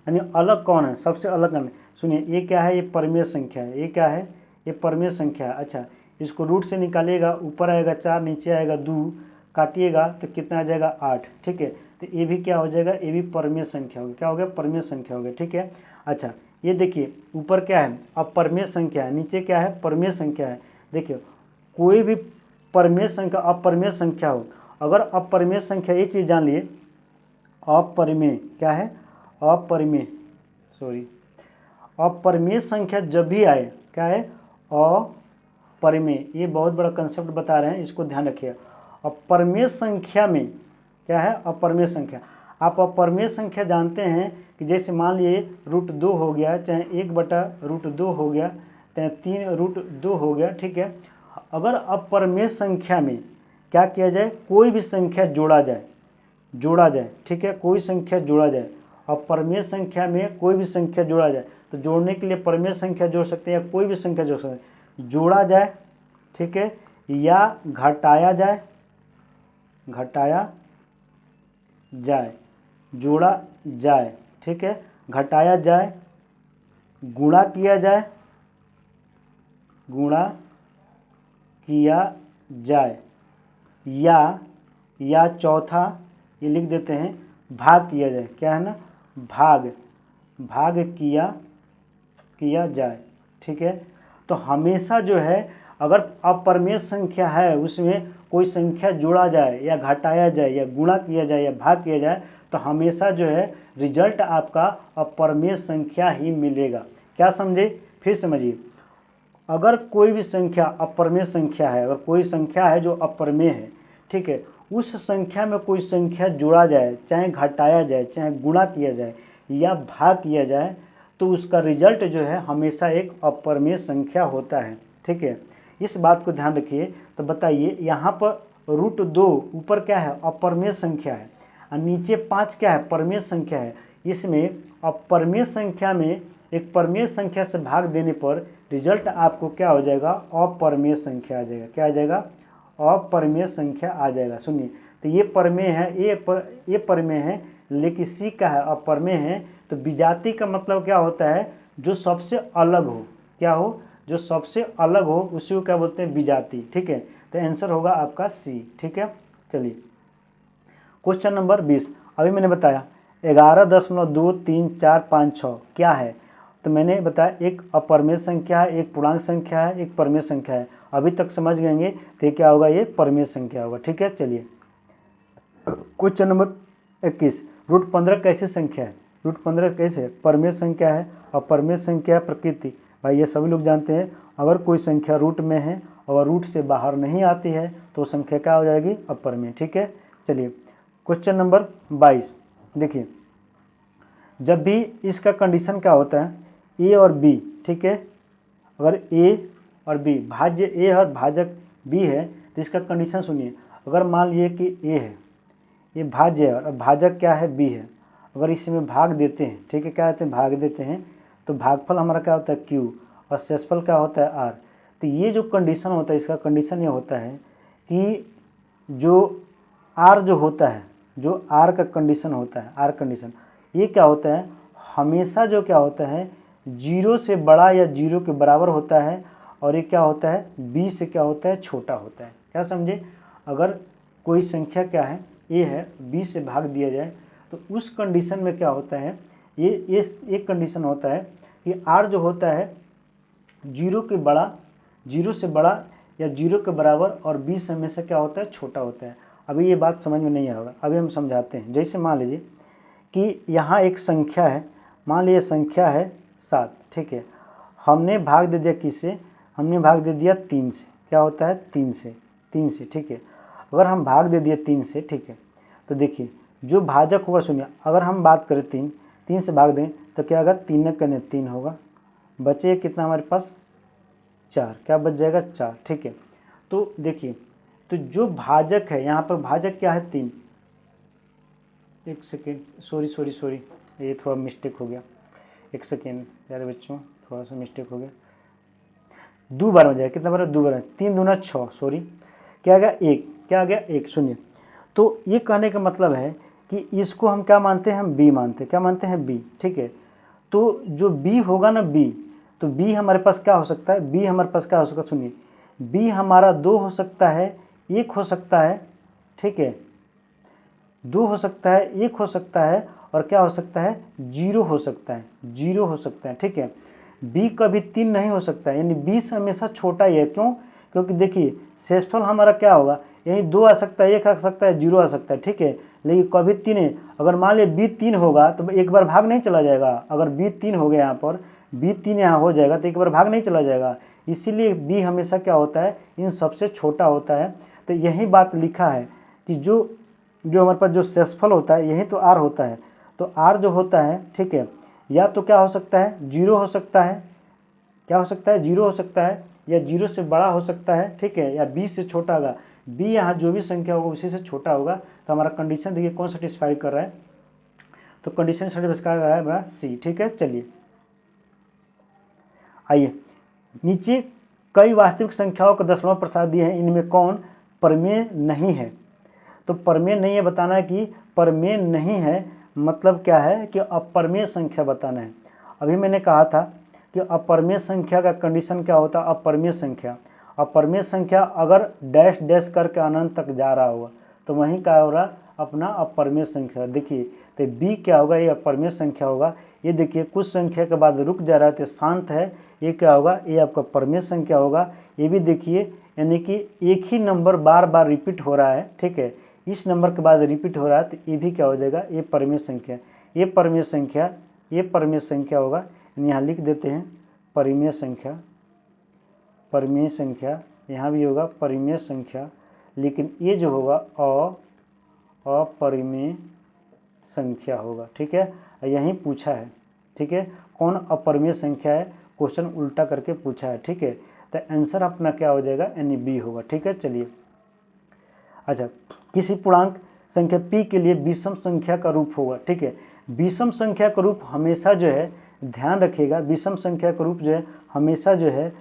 यानी अलग कौन है, सबसे अलग कौन है। सुनिए ये क्या है, ये परमेय संख्या है, ये क्या है, ये परमेय संख्या है। अच्छा, इसको रूट से निकालिएगा, ऊपर आएगा 4, नीचे आएगा 2, काटिएगा तो कितना आ जाएगा 8, ठीक है। तो ये भी क्या हो जाएगा, ये भी परमेय संख्या होगी, क्या हो गया, परमेय संख्या हो गया, ठीक है। अच्छा, ये देखिए ऊपर क्या है, अपरमेय संख्या है, नीचे क्या है, परमेय संख्या है। देखिए कोई भी परमेय संख्या अपरमेय संख्या हो, अगर अपरमेय संख्या, ये चीज़ जान लिए, अपरिमेय क्या है, अपरिमेय, सॉरी, अपरिमेय संख्या जब भी आए, क्या है, अपरिमेय, ये बहुत बड़ा कंसेप्ट बता रहे हैं, इसको ध्यान रखिए। अपरिमेय संख्या में क्या है, अपरिमेय संख्या, आप अपरिमेय संख्या जानते हैं कि जैसे मान लिए √2 हो गया, चाहे 1/√2 हो गया, चाहे 3√2 हो गया, ठीक है। अगर अपरिमेय संख्या में क्या किया जाए, कोई भी संख्या जोड़ा जाए, ठीक है, कोई संख्या जोड़ा जाए, अपरिमेय संख्या में कोई भी संख्या जोड़ा जाए, तो जोड़ने के लिए परिमेय संख्या जोड़ सकते हैं या कोई भी संख्या जोड़ सकते हैं, जोड़ा जाए, ठीक है, या घटाया जाए, जोड़ा जाए, ठीक है, घटाया जाए, गुणा किया जाए, या चौथा ये लिख देते हैं, भाग किया जाए, क्या है ना, भाग किया जाए, ठीक है। तो हमेशा जो है अगर अपरिमेय संख्या है उसमें कोई संख्या जोड़ा जाए या घटाया जाए या गुणा किया जाए या भाग किया जाए, तो हमेशा जो है रिजल्ट आपका अपरिमेय संख्या ही मिलेगा। क्या समझे, फिर समझिए, अगर कोई भी संख्या अपरमेय संख्या है, अगर कोई संख्या है जो अपरमेय है, ठीक है, उस संख्या में कोई संख्या जोड़ा जाए, चाहे घटाया जाए, चाहे गुणा किया जाए या भाग किया जाए, तो उसका रिजल्ट जो है हमेशा एक अपरमेय संख्या होता है। ठीक है, इस बात को ध्यान रखिए। तो बताइए यहाँ पर √2 ऊपर क्या है, अपरमेय संख्या है, और नीचे 5 क्या है, परमेय संख्या है। इसमें अपरमेय संख्या में एक परमेय संख्या से भाग देने पर रिजल्ट आपको क्या हो जाएगा, अपरमेय संख्या आ जाएगा। क्या आ जाएगा, अपरमेय संख्या आ जाएगा। सुनिए, तो ये परमेय है, ये परमेय है, लेकिन सी का है अपरमेय है। तो विजातीय का मतलब क्या होता है, जो सबसे अलग हो। क्या हो, जो सबसे अलग हो उसी को क्या बोलते हैं, विजातीय। ठीक है, तो आंसर होगा आपका सी। ठीक है, चलिए क्वेश्चन नंबर 20। अभी मैंने बताया 11.23456 क्या है, तो मैंने बताया एक अपरमेय संख्या है, एक पूर्णांक संख्या है, एक परमेय संख्या है। अभी तक समझ गएंगे तो क्या होगा, ये परमेय संख्या होगा। ठीक है, चलिए क्वेश्चन नंबर 21। √15 कैसी संख्या है, √15 कैसे परमेय संख्या है, अपरमेय संख्या प्रकृति। भाई ये सभी लोग जानते हैं, अगर कोई संख्या रूट में है और रूट से बाहर नहीं आती है तो संख्या क्या हो जाएगी, अपरमेय। ठीक है, चलिए क्वेश्चन नंबर 22। देखिए, जब भी इसका कंडीशन क्या होता है, ए और बी। ठीक है, अगर ए और बी, भाज्य ए और भाजक बी है, तो इसका कंडीशन सुनिए। अगर मान लिए कि ए है, ये भाज्य है और भाजक क्या है, बी है। अगर इसमें भाग देते हैं, ठीक है, क्या कहते हैं, भाग देते हैं, तो भागफल हमारा क्या होता है, क्यू, और शेषफल क्या होता है, आर। तो ये जो कंडीशन होता है, इसका कंडीशन ये होता है कि जो आर जो होता है, जो आर का कंडीशन होता है, आर कंडीशन, ये क्या होता है, हमेशा जो क्या होता है, 0 से बड़ा या 0 के बराबर होता है, और ये क्या होता है, बी से क्या होता है, छोटा होता है। क्या समझे, अगर कोई संख्या क्या है, ए है, बी से भाग दिया जाए, तो उस कंडीशन में क्या होता है, ये एक कंडीशन होता है कि आर जो होता है 0 के बड़ा, 0 से बड़ा या 0 के बराबर, और बी से हमेशा क्या होता है, छोटा होता है। अभी ये बात समझ में नहीं आएगा, अभी हम समझाते हैं। जैसे मान लीजिए कि यहाँ एक संख्या है, मान लीजिए संख्या है 7। ठीक है, हमने भाग दे दिया किससे, हमने भाग दे दिया 3 से। क्या होता है, 3 से। ठीक है, अगर हम भाग दे दिए 3 से, ठीक है, तो देखिए जो भाजक होगा, सुनिए, अगर हम बात करें 3 से भाग दें तो क्या होगा, 3 कने 3 होगा, बचे कितना हमारे पास, 4। क्या बच जाएगा, 4। ठीक है, तो देखिए, तो जो भाजक है, यहाँ पर भाजक क्या है, 3। एक सेकेंड, सॉरी, ये थोड़ा मिस्टेक हो गया, एक सेकेंड यार बच्चों, थोड़ा सा मिस्टेक हो गया। 2 बार में जाएगा, कितना बार, 2 बार, 3 दूना 6, सॉरी, क्या आ गया, 1, क्या आ गया, 1। सुनिए, तो ये कहने का मतलब है कि इसको हम क्या मानते हैं, हम बी मानते हैं। क्या मानते हैं, बी। ठीक है, तो जो बी होगा ना, बी, तो बी हमारे पास क्या हो सकता है, बी हमारे पास क्या हो सकता है, सुनिए, बी हमारा 2 हो सकता है, 1 हो सकता है। ठीक है, 2 हो सकता है, 1 हो सकता है, और क्या हो सकता है, 0 हो सकता है, 0 हो सकता है। ठीक है, बी कभी 3 नहीं हो सकता है, यानी बी से हमेशा छोटा ही है। क्यों, क्योंकि देखिए शेषफल हमारा क्या होगा, यही 2 आ सकता है, 1 आ सकता है, 0 आ सकता है। ठीक है, लेकिन कभी 3 है। अगर मान लिया बी 3 होगा तो एक बार भाग नहीं चला जाएगा। अगर बी 3 हो गया, यहाँ पर बी 3 यहाँ हो जाएगा तो एक बार भाग नहीं चला जाएगा। इसीलिए बी हमेशा क्या होता है, इन सबसे छोटा होता है। तो यही बात लिखा है कि जो हमारे पास जो शेषफल होता है, यही तो आर होता है। तो आर जो होता है, ठीक है, या तो क्या हो सकता है, 0 हो सकता है, क्या हो सकता है, 0 हो सकता है, या 0 से बड़ा हो सकता है। ठीक है, या बी से छोटा होगा। बी यहाँ जो भी संख्या होगा उसी से छोटा होगा। तो हमारा कंडीशन देखिए कौन सेटिस्फाई कर रहा है, तो कंडीशन सेटिस्फाई कर रहा है हमारा सी। ठीक है, चलिए आइए, नीचे कई वास्तविक संख्याओं को दशमलव प्रसाद दिए हैं, इनमें कौन परमेय नहीं है। तो परमेय नहीं है बताना है कि परमेय नहीं है मतलब क्या है कि अपरमेय संख्या बताना है। अभी मैंने कहा था कि अपरमेय संख्या का कंडीशन क्या होता है, अपरमेय संख्या, अपरमेय संख्या अगर डैश डैश करके अनंत तक जा रहा होगा तो वहीं क्या हो रहा, अपना अपरमेय संख्या। देखिए तो बी क्या होगा, ये अपरमेय संख्या होगा। ये देखिए कुछ संख्या के बाद रुक जा रहा है तो शांत है, ये क्या होगा, ये आपका परमेय संख्या होगा। ये भी देखिए यानी कि एक ही नंबर बार बार रिपीट हो रहा है। ठीक है, इस नंबर के बाद रिपीट हो रहा है तो ये भी क्या हो जाएगा, ये परमेय संख्या। ये परमेय संख्या, ये परमेय संख्या होगा। यहाँ लिख देते हैं परमेय संख्या, परिमेय संख्या, यहाँ भी होगा परिमेय संख्या, लेकिन ये जो होगा अपरिमेय संख्या होगा। ठीक है, यहीं पूछा है। ठीक है, कौन अपरिमेय संख्या है, क्वेश्चन उल्टा करके पूछा है। ठीक है, तो आंसर अपना क्या हो जाएगा, यानी बी होगा। ठीक है, चलिए। अच्छा, किसी पूर्णांक संख्या p के लिए विषम संख्या का रूप होगा। ठीक है, विषम संख्या का रूप हमेशा जो है, ध्यान रखिएगा, विषम संख्या का रूप जो है हमेशा जो है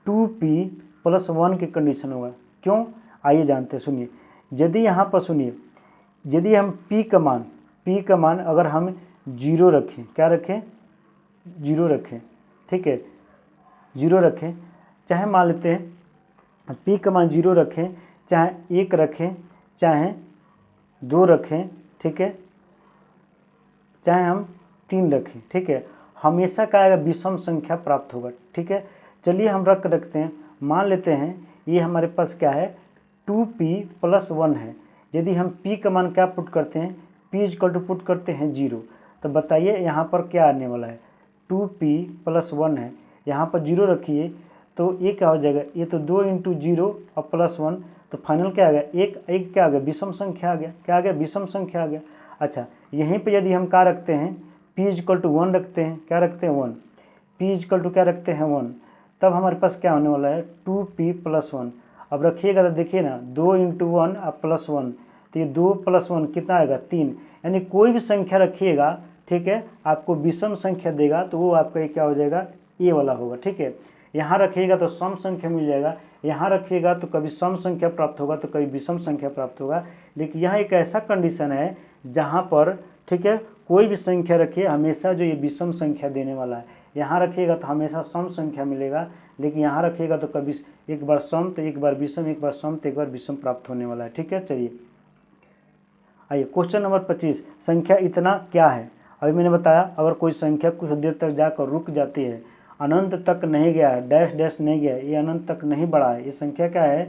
2p+1 की कंडीशन होगा। क्यों, आइए जानते हैं। सुनिए, यदि यहाँ पर सुनिए, यदि हम p का मान अगर हम 0 रखें, क्या रखें, 0 रखें। ठीक है, 0 रखें, चाहे मान लेते हैं p का मान 0 रखें, चाहे 1 रखें, चाहे 2 रखें, ठीक है, चाहे हम 3 रखें। ठीक है, हमेशा क्या आएगा, विषम संख्या प्राप्त होगा। ठीक है, चलिए हम रखते हैं, मान लेते हैं ये हमारे पास क्या है, 2p+1 है। यदि हम p का मान क्या पुट करते हैं, p पुट करते हैं 0, तो बताइए यहाँ पर क्या आने वाला है, 2p+1 है, यहाँ पर 0 रखिए तो ये क्या हो जाएगा, ये तो 2 × 0 और +1, तो फाइनल क्या आ गया, एक क्या आ गया, विषम संख्या आ गया। क्या आ गया, विषम संख्या आ गया। अच्छा, यहीं पे यदि हम क्या रखते हैं, p = 1 रखते हैं, क्या रखते हैं, 1, p क्या रखते हैं, 1, तब हमारे पास क्या होने वाला है, 2p+1। अब रखिएगा तो देखिए ना, 2 × 1 और +1, तो ये 2 + 1 कितना आएगा, 3। यानी कोई भी संख्या रखिएगा, ठीक है, आपको विषम संख्या देगा तो वो आपका ये क्या हो जाएगा, ये वाला होगा। ठीक है, यहाँ रखिएगा तो सम संख्या मिल जाएगा, यहाँ रखिएगा तो कभी सम संख्या प्राप्त होगा तो कभी विषम संख्या प्राप्त होगा। लेकिन यहाँ एक ऐसा कंडीशन है जहाँ पर, ठीक है, कोई भी संख्या रखिए हमेशा जो ये विषम संख्या देने वाला है। यहाँ रखिएगा तो हमेशा सम संख्या मिलेगा, लेकिन यहाँ रखिएगा तो कभी एक बार सम तो एक बार विषम, एक बार सम तो एक बार विषम प्राप्त होने वाला है। ठीक है, चलिए आइए क्वेश्चन नंबर 25, संख्या इतना क्या है। अभी मैंने बताया अगर कोई संख्या कुछ देर तक जाकर रुक जाती है, अनंत तक नहीं गया है, डैश डैश नहीं गया है, ये अनंत तक नहीं बढ़ा है, ये संख्या क्या है,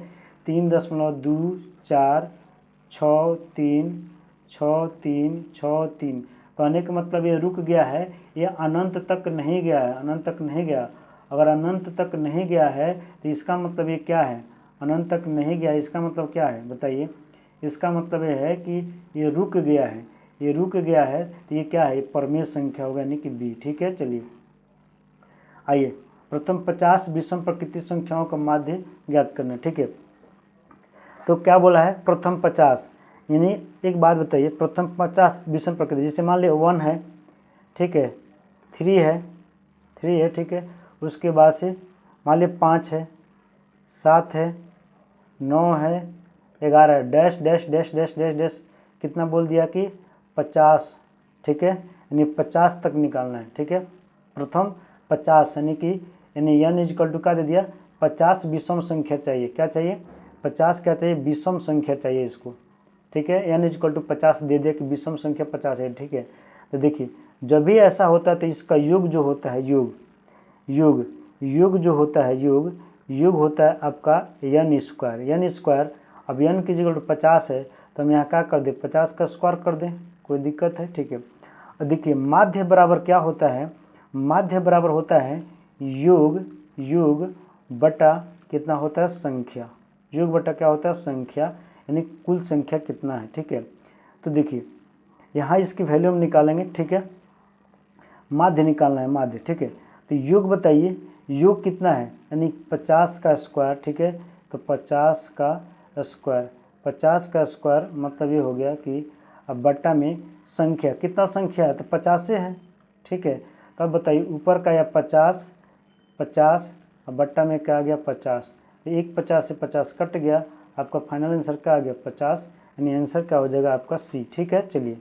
3.2436363, कहने का मतलब ये रुक गया है, ये अनंत तक नहीं गया है, अनंत तक नहीं गया। अगर अनंत तक नहीं गया है तो इसका मतलब ये क्या है, अनंत तक नहीं गया, इसका मतलब क्या है बताइए, इसका मतलब ये है कि ये रुक गया है, ये रुक गया है, तो ये क्या है, ये परिमेय संख्या होगा, यानी कि बी। ठीक है, चलिए आइए प्रथम 50 विषम प्रकृति संख्याओं का माध्य ज्ञात करना। ठीक है, तो क्या बोला है, प्रथम 50, यानी एक बात बताइए, प्रथम 50 विषम प्रकृति, जैसे मान लिया 1 है, ठीक है, 3 है, ठीक है, उसके बाद से मान लिया 5 है, 7 है, 9 है, 11 dash dash dash dash dash dash, कितना बोल दिया कि 50। ठीक है, यानी 50 तक निकालना है। ठीक है, प्रथम 50 यानी कि n = क्या दे दिया, 50 विषम संख्या चाहिए, क्या चाहिए, 50 क्या चाहिए, विषम संख्या चाहिए इसको। ठीक है, n = 50 दे दिया कि विषम संख्या 50 है। ठीक है, तो देखिए जब भी ऐसा होता है तो इसका योग जो होता है, योग जो होता है, योग होता है आपका n²। अब n की जगह 50 है तो हम यहाँ क्या कर दें, 50 का स्क्वायर कर दें, कोई दिक्कत है। ठीक है, और देखिए माध्य बराबर क्या होता है, माध्य बराबर होता है योग बटा कितना होता है, संख्या, योग बटा क्या होता है, संख्या, यानी कुल संख्या कितना है। ठीक है, तो देखिए यहाँ इसकी वैल्यू हम निकालेंगे। ठीक है, माध्य निकालना है, माध्य। ठीक है, तो योग बताइए, योग कितना है, यानी 50 का स्क्वायर। ठीक है, तो 50 का स्क्वायर, 50 का स्क्वायर मतलब ये हो गया कि अब बट्टा में संख्या, कितना संख्या है, तो 50 से है। ठीक है, तो अब बताइए ऊपर का या 50 अब बट्टा में क्या आ गया, 50, तो एक 50 से 50 कट गया, आपका फाइनल आंसर क्या आ गया, 50, यानी आंसर क्या हो जाएगा आपका सी। ठीक है, चलिए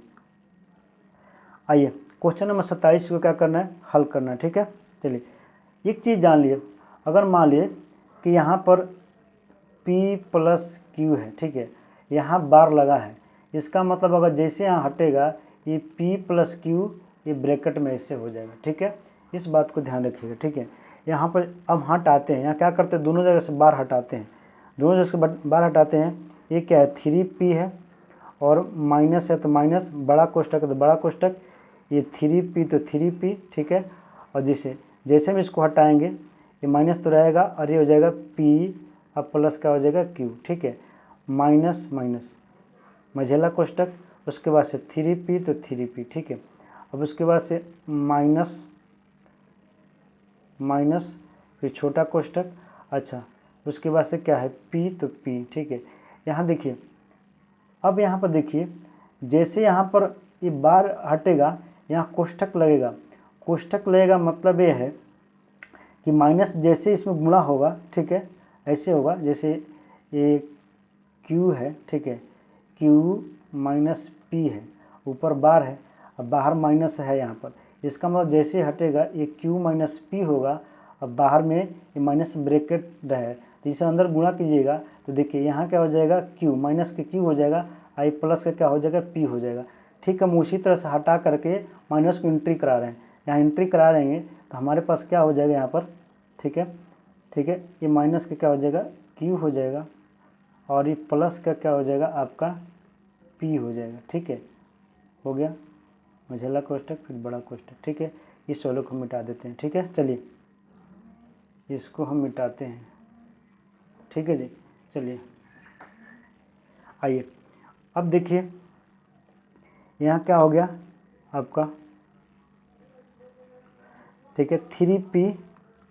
आइए क्वेश्चन नंबर 27 को क्या करना है, हल करना है। ठीक है, चलिए एक चीज़ जान लिए, अगर मान लिए कि यहाँ पर p+q है, ठीक है, यहाँ बार लगा है, इसका मतलब अगर जैसे यहाँ हटेगा ये p+q ये ब्रैकेट में ऐसे हो जाएगा। ठीक है, इस बात को ध्यान रखिएगा। ठीक है, यहाँ पर अब हटाते हैं, यहाँ क्या करते हैं, दोनों जगह से बार हटाते हैं, दोनों जगह से बार हटाते हैं। ये क्या है, 3p है और माइनस है तो माइनस, बड़ा कोष्टक है तो बड़ा कोष्टक, ये 3p तो 3p। ठीक है, और जैसे हम इसको हटाएंगे, ये माइनस तो रहेगा और ये हो जाएगा p अब प्लस क्या हो जाएगा q, ठीक है, माइनस माइनस मझेला कोष्टक, उसके बाद से 3p तो 3p, ठीक है। अब उसके बाद से माइनस माइनस फिर छोटा कोष्टक, अच्छा उसके बाद से क्या है p तो p, ठीक है। यहाँ देखिए, अब यहाँ पर देखिए जैसे यहाँ पर ये बार हटेगा यहाँ कोष्टक लगेगा, कोष्टक लगेगा मतलब ये है कि माइनस जैसे इसमें गुणा होगा, ठीक है, ऐसे होगा जैसे ये q है, ठीक है, q माइनस p है, ऊपर बार है, अब बाहर माइनस है यहाँ पर, इसका मतलब जैसे हटेगा ये q माइनस p होगा, अब बाहर में ये माइनस ब्रैकेट है, तो इसे अंदर गुणा कीजिएगा तो देखिए यहाँ क्या हो जाएगा q माइनस के q हो जाएगा, आई प्लस का क्या हो जाएगा p हो जाएगा, ठीक है। हम उसी तरह से हटा करके माइनस को एंट्री करा रहे हैं, यहाँ एंट्री करा देंगे तो हमारे पास क्या हो जाएगा यहाँ पर, ठीक है, ठीक है, ये माइनस का क्या हो जाएगा q हो जाएगा और ये प्लस का क्या हो जाएगा आपका p हो जाएगा, ठीक है, हो गया मझेला कोष्टक फिर बड़ा कोष्टक, ठीक है। इस वाले को मिटा देते हैं, ठीक है, चलिए इसको हम मिटाते हैं, ठीक है जी। चलिए आइए अब देखिए यहाँ क्या हो गया आपका, ठीक है,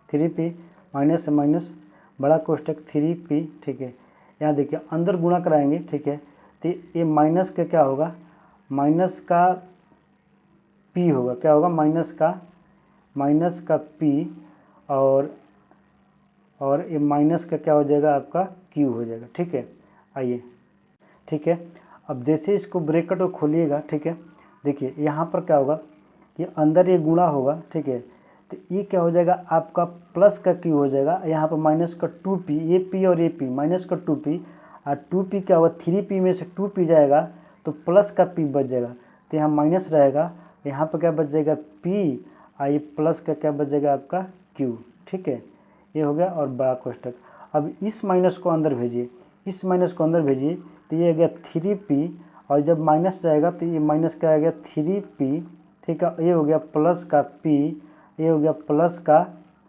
3p माइनस से माइनस बड़ा कोष्टक 3p, ठीक है। यहाँ देखिए अंदर गुणा कराएंगे, ठीक है, तो ये माइनस का क्या होगा, माइनस का p होगा, क्या होगा माइनस का p और ये माइनस का क्या हो जाएगा आपका q हो जाएगा, ठीक है। आइए, ठीक है, अब जैसे इसको ब्रैकेट को खोलिएगा, ठीक है, देखिए यहाँ पर क्या होगा, ये अंदर ये गुणा होगा, ठीक है, तो ये क्या हो जाएगा आपका प्लस का q हो जाएगा, यहाँ पर माइनस का 2p, ये p और ये p माइनस का 2p और 2p क्या होगा 3p में से 2p जाएगा तो प्लस का p बच जाएगा, तो यहाँ माइनस रहेगा, यहाँ पर क्या बच जाएगा p और ये प्लस का क्या बच जाएगा आपका q, ठीक है, ये हो गया और बड़ा कोष्टक। अब इस माइनस को अंदर भेजिए, इस माइनस को अंदर भेजिए तो ये आ गया 3p और जब माइनस जाएगा तो ये माइनस का आ गया 3p, ठीक है, ये हो गया प्लस का p, ये हो गया प्लस का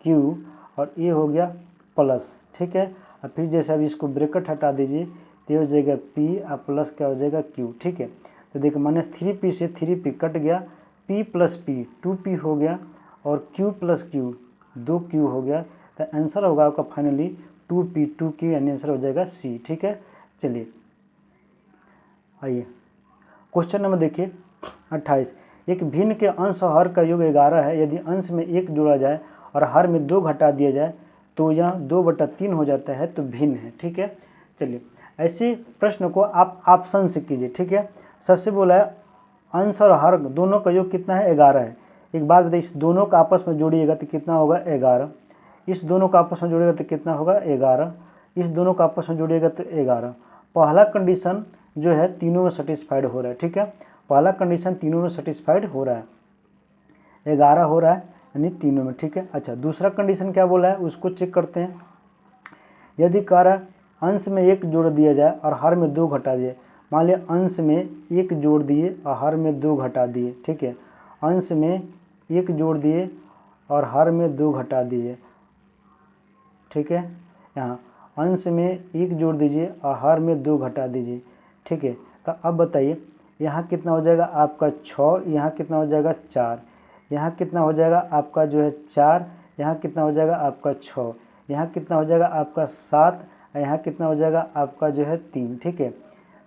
q और ये हो गया प्लस, ठीक है। और फिर जैसे अब इसको ब्रैकेट हटा दीजिए तो ये हो जाएगा p और प्लस क्या हो जाएगा q, ठीक है। तो देखिए माइनस 3p से 3p कट गया, p प्लस p 2p हो गया और q प्लस q 2q हो गया, तो आंसर होगा आपका फाइनली 2q यानी आंसर हो जाएगा C, ठीक है। चलिए आइए क्वेश्चन नंबर देखिए 28, एक भिन्न के अंश और हर का योग 11 है, यदि अंश में 1 जोड़ा जाए और हर में 2 घटा दिया जाए तो यह 2/3 हो जाता है, तो भिन्न है, ठीक है। चलिए ऐसे प्रश्न को आप ऑप्शन से कीजिए, ठीक है। सबसे बोला है अंश और हर दोनों का योग कितना है 11 है, एक बात बताइए इस दोनों का आपस में जोड़िएगा तो कितना होगा 11, इस दोनों का आपस में जोड़िएगा तो कितना होगा 11, इस दोनों का आपस में जोड़िएगा तो 11। पहला कंडीशन जो है तीनों में सेटिस्फाइड हो रहा है, ठीक है, पहला कंडीशन तीनों में सेटिस्फाइड हो रहा है, 11 हो रहा है यानी तीनों में, ठीक है। अच्छा दूसरा कंडीशन क्या बोला है उसको चेक करते हैं, यदि कह रहा है अंश में 1 जोड़ दिया जाए और हर में 2 घटा दिए, मान लिया अंश में 1 जोड़ दिए और हर में 2 घटा दिए, ठीक है, अंश में 1 जोड़ दिए और हर में 2 घटा दिए, ठीक है, यहाँ अंश में 1 जोड़ दीजिए और हर में 2 घटा दीजिए, ठीक है। तो अब बताइए यहाँ कितना हो जाएगा आपका 6, यहाँ कितना हो जाएगा 4, यहाँ कितना हो जाएगा आपका जो है 4, यहाँ कितना हो जाएगा आपका 6, यहाँ कितना हो जाएगा आपका 7, यहाँ कितना हो जाएगा आपका जो है 3, ठीक है।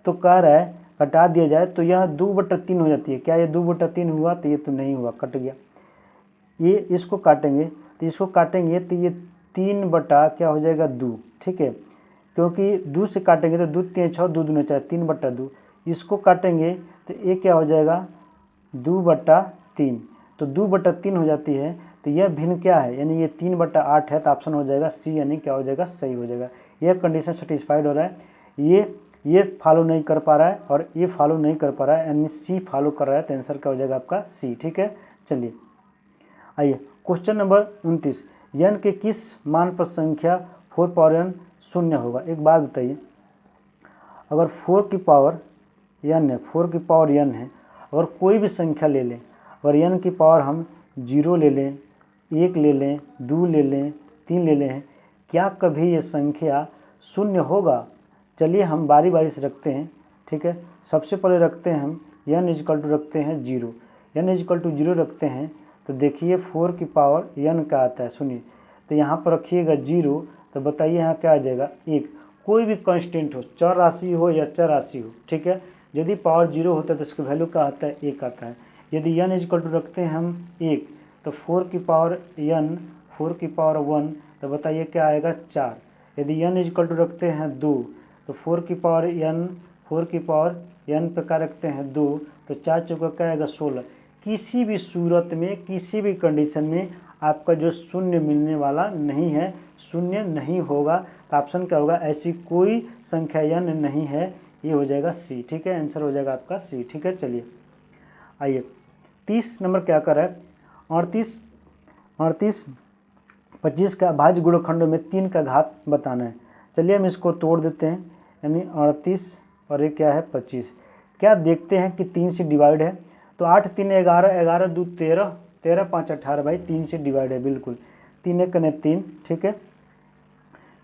तो कह रहा है घटा दिया जाए तो यह 2/3 हो जाती है, क्या ये 2/3 हुआ, तो ये तो नहीं हुआ, कट गया, ये इसको काटेंगे तो इसको काटेंगे तो ये 3 बटा क्या हो जाएगा 2, ठीक है, क्योंकि 2 से काटेंगे तो 2 3 6 2 दूनी 4 3/2, इसको काटेंगे तो ये क्या हो जाएगा 2/3, तो 2/3 हो जाती है, तो यह भिन्न क्या है यानी ये 3/8 है, तो ऑप्शन हो जाएगा सी यानी क्या हो जाएगा सही हो जाएगा। यह कंडीशन सेटिस्फाइड हो रहा है, ये फॉलो नहीं कर पा रहा है और ये फॉलो नहीं कर पा रहा है यानी सी फॉलो कर रहा है, तो आंसर क्या हो जाएगा आपका सी, ठीक है। चलिए आइए क्वेश्चन नंबर 29, n के किस मान पर संख्या 4 पावर n शून्य होगा। एक बात बताइए, अगर 4 की पावर n है, 4 की पावर n है, अगर कोई भी संख्या ले लें, अगर n की पावर हम 0 ले लें, 1 ले लें, 2 ले लें, 3 ले ले हैं। क्या कभी ये संख्या शून्य होगा? चलिए हम बारी बारी से रखते हैं, ठीक है। सबसे पहले रखते हैं हम n इजकल टू रखते हैं 0, n इजकल टू 0 रखते हैं तो देखिए 4 की पावर n का आता है, सुनिए। तो यहाँ पर रखिएगा 0, तो बताइए यहाँ क्या आ जाएगा 1। कोई भी कांस्टेंट हो, चर राशि हो या चर राशि हो, ठीक है, यदि पावर 0 होता है तो इसका वैल्यू क्या आता है 1 आता है। यदि n इजकल टू रखते हैं हम 1 तो 4 की पावर n 4 की पावर 1 तो बताइए क्या आएगा 4। यदि n इजकल टू रखते हैं 2 तो 4 की पावर n पे क्या रखते हैं 2 तो 4 चौका क्या आएगा 16। किसी भी सूरत में, किसी भी कंडीशन में आपका जो शून्य मिलने वाला नहीं है, शून्य नहीं होगा। तो ऑप्शन क्या होगा? ऐसी कोई संख्या n नहीं है, ये हो जाएगा सी, ठीक है। आंसर हो जाएगा आपका सी, ठीक है। चलिए आइए 30 नंबर क्या कर रहा है? 38 25 का अभाज्य गुणनखंडों में 3 का घात बताना है। चलिए हम इसको तोड़ देते हैं, यानी 38 और ये क्या है 25। क्या देखते हैं कि 3 से डिवाइड है, तो 8 3 11, 11 2 13, 13 5 18 भाई 3 से डिवाइड है बिल्कुल। 3 1 कने 3, ठीक है।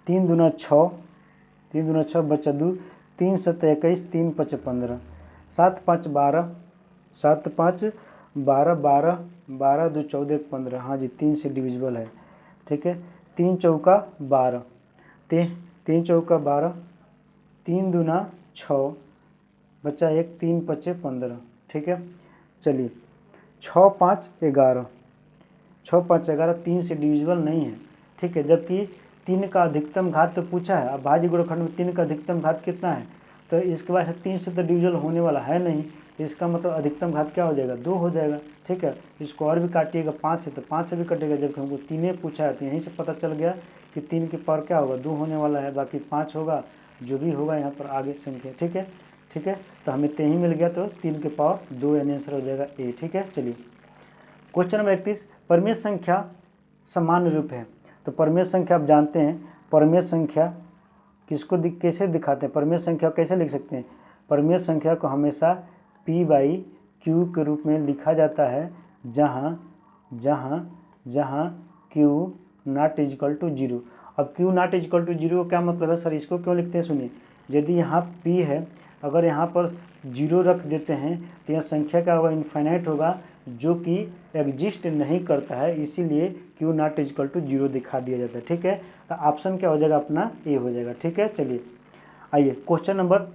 3 दूना 6, 3 दूना 6 बचा 2, 3 7 21, 3 5 15, 7 5 12, 7 5 12, 12 12 2 14 15। हाँ जी 3 से डिविजिबल है, ठीक है। 3 चौका 12, 3 चौका 12, 3 दूना 6 बचा 1, 3 5 15, ठीक है। चलिए 6 5 11, 6 5 11 3 से डिविजिबल नहीं है, ठीक है। जबकि 3 का अधिकतम घात तो पूछा है। अब भाज्य गुणनखंड में 3 का अधिकतम घात कितना है, तो इसके बाद 3 से तो डिविजिबल होने वाला है नहीं, इसका मतलब अधिकतम घात क्या हो जाएगा 2 हो जाएगा, ठीक है। इसको और भी काटिएगा 5 से तो 5 से भी कटेगा, जबकि हमको 3 पूछा है। तो यहीं से पता चल गया कि 3 की पावर क्या होगा 2 होने वाला है, बाकी 5 होगा, जो भी होगा यहाँ पर आगे संख्या, ठीक है, ठीक है। तो हमें 3 मिल गया, तो 3 की पावर 2 यानी आंसर हो जाएगा ए, ठीक है। चलिए क्वेश्चन नंबर 31, परमेय संख्या सामान्य रूप है। तो परमेय संख्या आप जानते हैं, परमेय संख्या किसको कैसे दिखाते हैं, परमेय संख्या कैसे लिख सकते हैं? परमेय संख्या को हमेशा p/q के रूप में लिखा जाता है, जहाँ q नॉट इजकल टू 0। अब q नॉट इजकल टू 0 का क्या मतलब है सर, इसको क्यों लिखते हैं? सुनिए, यदि यहाँ p है, अगर यहाँ पर 0 रख देते हैं तो यह संख्या क्या होगा इनफाइनाइट होगा, जो कि एग्जिस्ट नहीं करता है, इसीलिए q नॉट इजकल टू 0 दिखा दिया जाता है, ठीक है। तो ऑप्शन क्या हो जाएगा अपना ए हो जाएगा, ठीक है। चलिए आइए क्वेश्चन नंबर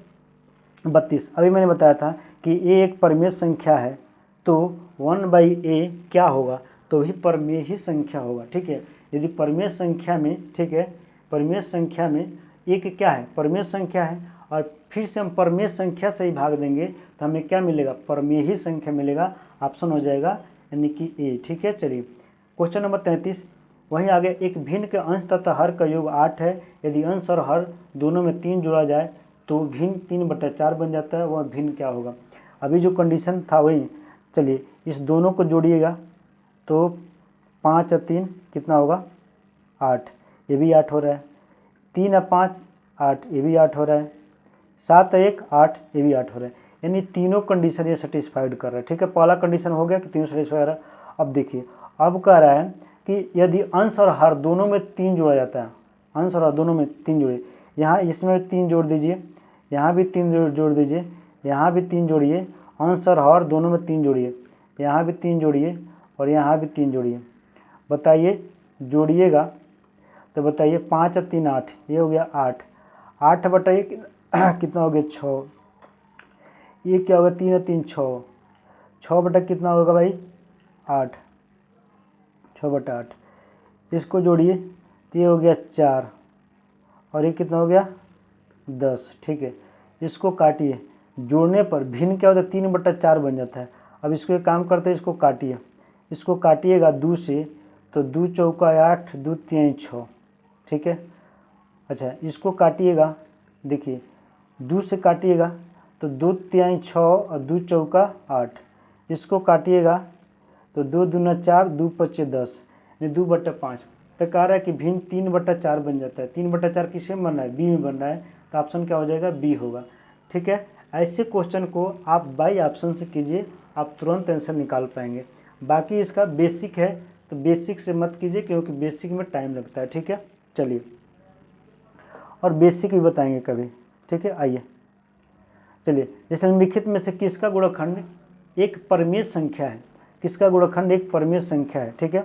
32। अभी मैंने बताया था कि ए एक परमेय संख्या है, तो 1/a क्या होगा? तो ही परमेय ही संख्या होगा, ठीक है। यदि परमेय संख्या में, ठीक है, परमेय संख्या में एक क्या है परमेय संख्या है, और फिर से हम परमेय संख्या से ही भाग देंगे तो हमें क्या मिलेगा? परमेय ही संख्या मिलेगा। ऑप्शन हो जाएगा यानी कि ए, ठीक है। चलिए क्वेश्चन नंबर 33, वहीं आगे एक भिन्न के अंश तथा हर का योग 8 है। यदि अंश और हर दोनों में 3 जोड़ा जाए तो भिन्न 3/4 बन जाता है, वह भिन्न क्या होगा? अभी जो कंडीशन था वही। चलिए इस दोनों को जोड़िएगा तो 5 और 3 कितना होगा 8, ये भी 8 हो रहा है। 3 और 5 8, ये भी 8 हो रहा है। 7 और 1 8, ये भी 8 हो रहा है। यानी तीनों कंडीशन ये सेटिस्फाइड कर रहा है, ठीक है। पहला कंडीशन हो गया कि तीनों सेटिस्फाई कर रहा है। अब देखिए, अब कह रहा है कि यदि अंश और हर दोनों में 3 जोड़ा जाता है, अंश और हर दोनों में 3 जोड़े, यहाँ इसमें 3 जोड़ दीजिए, यहाँ भी 3 जोड़ दीजिए, यहाँ भी 3 जोड़िए, अंश और हर दोनों में 3 जोड़िए, यहाँ भी 3 जोड़िए और यहाँ भी 3 जोड़िए। बताइए जोड़िएगा तो बताइए 5 और 3 8, ये हो गया 8, 8 बताइए कितना हो गया 6, ये क्या होगा 3 और 3 6, 6 बटा कितना होगा भाई 8, 6/8। इसको जोड़िए तो ये हो गया 4 और ये कितना हो गया 10, ठीक है। इसको काटिए, जोड़ने पर भिन्न क्या होता है 3/4 बन जाता है। अब इसको एक काम करते हैं, इसको काटिए, इसको काटिएगा 2 से, तो 2 चौका 8, 2 तिहाई 6, ठीक है। अच्छा इसको काटिएगा, देखिए 2 से काटिएगा तो 2 तिहाई 6 और 2 चौका 8, इसको काटिएगा तो 2 दूना 4, 2 पच्चे 10, यानी 2/5। तो कह रहा है कि भिन्न 3/4 बन जाता है। 3/4 किससे बन रहा है? बी में बन रहा है, तो ऑप्शन क्या हो जाएगा बी होगा, ठीक है। ऐसे क्वेश्चन को आप बाई ऑप्शन से कीजिए, आप तुरंत आंसर निकाल पाएंगे। बाकी इसका बेसिक है, तो बेसिक से मत कीजिए क्योंकि बेसिक में टाइम लगता है, ठीक है। चलिए, और बेसिक भी बताएंगे कभी, ठीक है। आइए चलिए, जैसे निम्नलिखित में से किसका गुणनखंड एक परिमेय संख्या है, किसका गुणनखंड एक परिमेय संख्या है, ठीक है।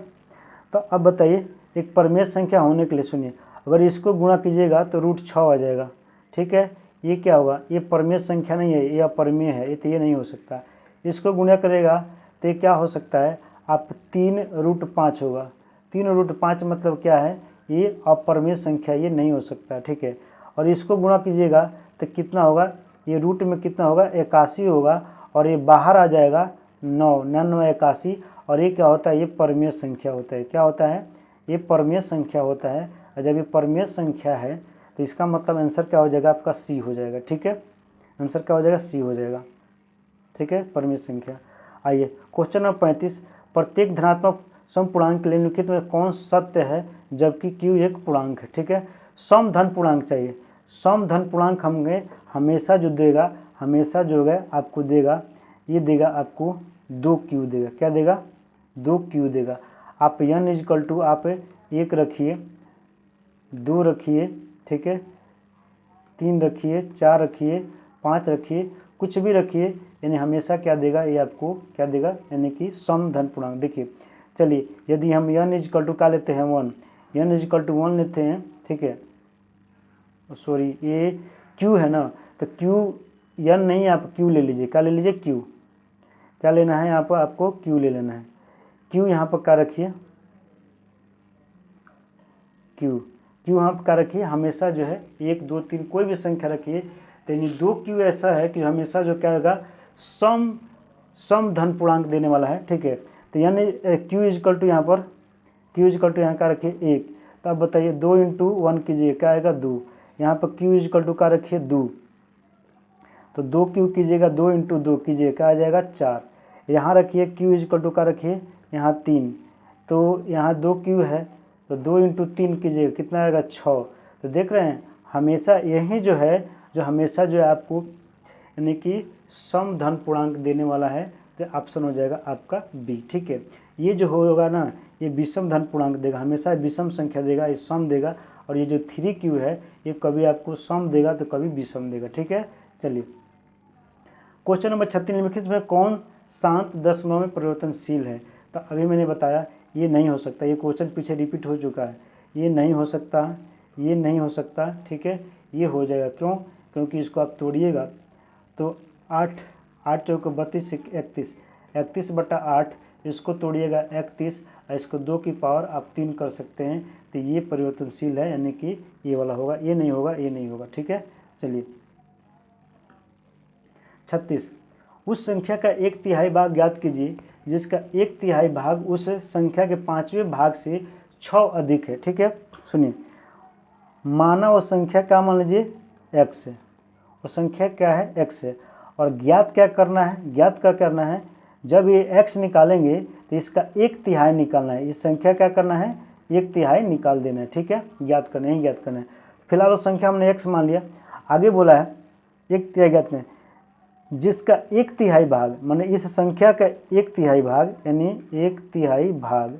तो अब बताइए, एक परिमेय संख्या होने के लिए सुनिए, अगर इसको गुणा कीजिएगा तो √6 आ जाएगा, ठीक है। ये क्या होगा, ये परिमेय संख्या नहीं है, ये अपरिमेय है, ये तो ये नहीं हो सकता। इसको गुणा करेगा तो ये क्या हो सकता है, आप 3√5 होगा। 3√5 मतलब क्या है, ये अपरिमेय संख्या, ये नहीं हो सकता, ठीक है। और इसको गुणा कीजिएगा तो कितना होगा, ये रूट में कितना होगा, 81 होगा, और ये बाहर आ जाएगा 9, 99 81, और ये क्या होता है, ये परिमेय संख्या होता है। क्या होता है, ये परिमेय संख्या होता है। और जब ये परिमेय संख्या है तो इसका मतलब आंसर क्या हो जाएगा, आपका सी हो जाएगा, ठीक है। आंसर क्या हो जाएगा, सी हो जाएगा, ठीक है, परिमेय संख्या। आइए क्वेश्चन नंबर 35, प्रत्येक धनात्मक समपूर्णांक के लिए निम्नलिखित में कौन सत्य है जबकि q एक पूर्णांक है, ठीक है। सम धन पूर्णांक चाहिए, सम धन पूर्णांक हमें हमेशा जो देगा, हमेशा जो है आपको देगा, ये देगा आपको 2q देगा। क्या देगा, 2q देगा। आप n इजकल टू आप 1 रखिए, 2 रखिए, ठीक है, 3 रखिए, 4 रखिए, 5 रखिए, कुछ भी रखिए, यानी हमेशा क्या देगा, ये आपको क्या देगा, यानी कि सम धन पूर्णांक। देखिए चलिए, यदि हम n इजकल टू क्या लेते हैं 1, n इजकल टू 1 लेते हैं, ठीक है, सॉरी ये q है ना, तो q n नहीं, आप q ले लीजिए। क्या ले लीजिए, q। क्या लेना है यहाँ पर, आपको q ले लेना है। q यहाँ पर क्या रखिए, q यहाँ पर क्या रखिए, हमेशा जो है 1 2 3 कोई भी संख्या रखिए, तो यानी 2q ऐसा है कि हमेशा जो क्या होगा, सम धन पूर्णांक देने वाला है, ठीक है। तो यानी q इजकल टू यहाँ पर, q इजकल टू यहाँ क्या रखिए 1, तो अब बताइए 2 × 1 कीजिए, क्या आएगा 2। यहाँ पर q इजकल टू क्या रखिए 2, तो 2q कीजिएगा, 2 × 2 कीजिए, क्या आ जाएगा 4। यहाँ रखिए q इजकल टू क्या रखिए यहाँ 3, तो यहाँ 2q है, तो 2 × 3 कीजिए, कितना आएगा 6। तो देख रहे हैं, हमेशा यही जो है, जो हमेशा जो है आपको यानी कि सम धन पूर्णांक देने वाला है, तो ऑप्शन हो जाएगा आपका बी, ठीक है। ये जो होगा ना, ये विषम धन पूर्णांक देगा, हमेशा विषम संख्या देगा, ये सम देगा। और ये जो 3q है, ये कभी आपको सम देगा तो कभी विषम देगा, ठीक है। चलिए क्वेश्चन नंबर 36, निम्नलिखित में कौन शांत दशमलव में परिवर्तनशील है। तो अभी मैंने बताया ये नहीं हो सकता, ये क्वेश्चन पीछे रिपीट हो चुका है, ये नहीं हो सकता, ये नहीं हो सकता, ठीक है। ये हो जाएगा, क्यों, क्योंकि इसको आप तोड़िएगा तो 8 8 चौके 32 31, 31/8, इसको तोड़िएगा 31, और इसको 2 की पावर आप 3 कर सकते हैं, तो ये परिवर्तनशील है, यानी कि ये वाला होगा, ये नहीं होगा, ये नहीं होगा, ठीक है। चलिए 36, उस संख्या का 1/3 भाग ज्ञात कीजिए जिसका 1/3 भाग उस संख्या के 5वें भाग से 6 अधिक है, ठीक है। सुनिए, माना वो संख्या क्या मान लीजिए x है, वो संख्या क्या है x है, और ज्ञात क्या करना है, ज्ञात क्या करना है, जब ये x निकालेंगे तो इसका 1/3 निकालना है, इस संख्या क्या करना है 1/3 निकाल देना है, ठीक है। ज्ञात करना है, ज्ञात करना है। फिलहाल वो संख्या हमने x मान लिया, आगे बोला है 1/3 ज्ञात करना है जिसका 1/3 भाग, माने इस संख्या का 1/3 भाग, यानी 1/3 भाग,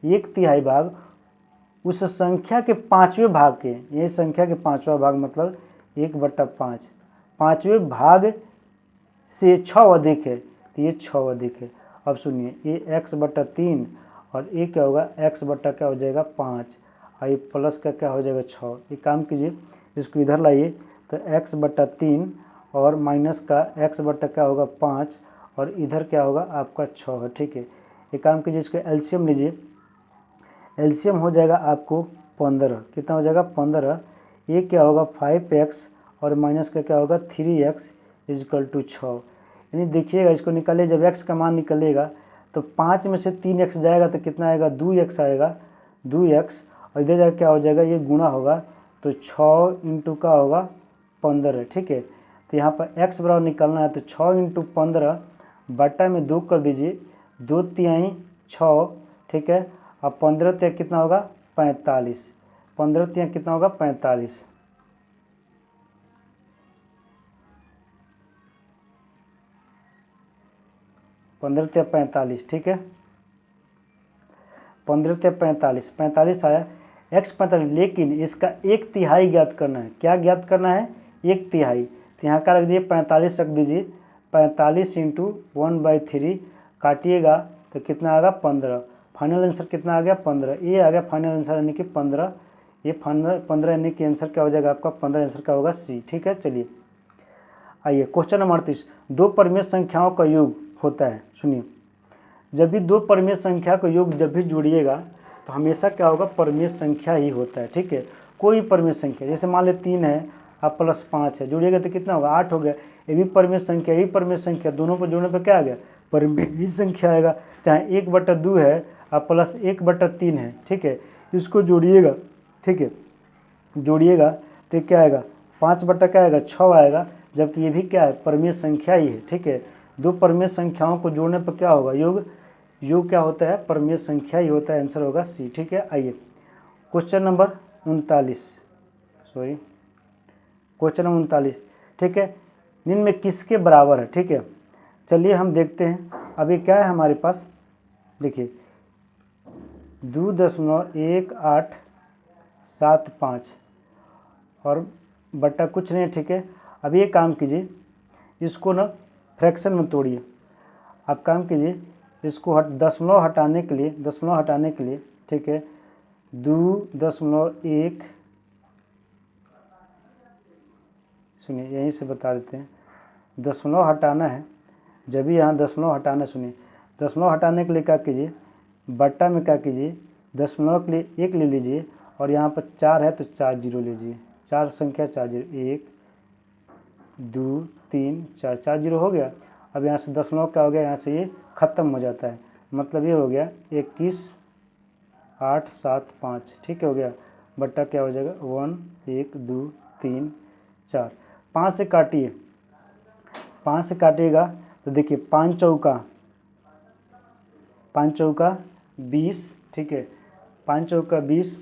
1/3 भाग उस संख्या के 5वें भाग के, ये संख्या के 5वां भाग मतलब 1/5, 5वें भाग से 6 अधिक है, तो ये 6 अधिक है। अब सुनिए, ये x/3 और ये क्या होगा x/ क्या हो जाएगा 5, और ये प्लस का क्या हो जाएगा 6। ये काम कीजिए, इसको इधर लाइए, तो x/3 और माइनस का x/ क्या होगा 5, और इधर क्या होगा आपका 6 है, ठीक है। ये काम कीजिए, इसको एलसीएम लीजिए, एलसीएम हो जाएगा आपको 15, कितना हो जाएगा 15। ये क्या होगा 5x और माइनस का क्या होगा 3x इजकल टू 6। यानी देखिएगा, इसको निकालिए, जब x का मान निकलेगा तो 5 में से 3x जाएगा तो कितना आएगा 2x आएगा, 2x, और इधर जाकर क्या हो जाएगा ये गुणा होगा, तो 6 × का होगा 15 है, ठीक है। तो यहाँ पर x बराबर निकालना है, तो 6 × 15 बटा में 2 कर दीजिए, 2×3 6, ठीक है। अब 15×3 कितना होगा 45, 15×3 कितना होगा 45, 15×3 45, ठीक है। 15 × 45, 45 आया, x 45, लेकिन इसका 1/3 ज्ञात करना है। क्या ज्ञात करना है? 1/3। तो यहाँ का रख दीजिए 45 रख दीजिए, 45 × 1/3 काटिएगा तो कितना आएगा? 15। फाइनल आंसर कितना आ गया? 15। ये आ गया फाइनल आंसर यानी कि 15। ये 15 यानी कि आंसर क्या हो जाएगा आपका? 15 आंसर क्या होगा? सी। ठीक है, चलिए आइए क्वेश्चन नंबर 38। दो परिमेय संख्याओं का योग होता है। सुनिए, जब भी दो परिमेय संख्या का योग जब भी जोड़िएगा तो हमेशा क्या होगा? परिमेय संख्या ही होता है। ठीक है, कोई परिमेय संख्या, जैसे मान लें 3 है आप प्लस 5 है, जोड़िएगा तो कितना होगा? 8 हो गया। ये भी परिमेय संख्या, ये परिमेय संख्या, दोनों को जोड़ने पर क्या आ गया? परिमेय संख्या आएगा। चाहे 1/2 है आप प्लस 1/3 है, ठीक है, इसको जोड़िएगा, ठीक है, जोड़िएगा तो क्या आएगा? 5 बटा क्या आएगा? 6 आएगा, जबकि ये भी क्या है? परिमेय संख्या ही है। ठीक है, दो परिमेय संख्याओं को जोड़ने पर क्या होगा? योग क्या होता है? परिमेय संख्या ही होता है। आंसर होगा सी। ठीक है, आइए क्वेश्चन नंबर 39, क्वेश्चन नंबर 39। ठीक है, निम्न में किसके बराबर है? ठीक है, चलिए हम देखते हैं। अभी क्या है हमारे पास? देखिए 2.1875 और बटा कुछ नहीं। ठीक है, अब ये काम कीजिए, इसको ना फ्रैक्शन में तोड़िए। आप काम कीजिए, इसको दशमलव हटाने के लिए, ठीक है, 2.1, सुनिए यहीं से बता देते हैं, दशमलव हटाना है। जब भी यहाँ दशमलव हटाना, सुनिए, दशमलव हटाने के लिए क्या कीजिए? बट्टा में क्या कीजिए? दशमलव के लिए 1 ले लीजिए और यहाँ पर 4 है तो 4 जीरो लीजिए। 4 संख्या 4 जीरो, 1 2 3 4, 4 जीरो हो गया। अब यहाँ से दशमलव क्या हो गया? यहाँ से ये ख़त्म हो जाता है, मतलब ये हो गया 21,875। ठीक है, हो गया। बट्टा क्या हो जाएगा? 1 1 2 3 4। 5 से काटिए, 5 से काटिएगा तो देखिए 5 चौका 20। ठीक है, 5 चौका 20।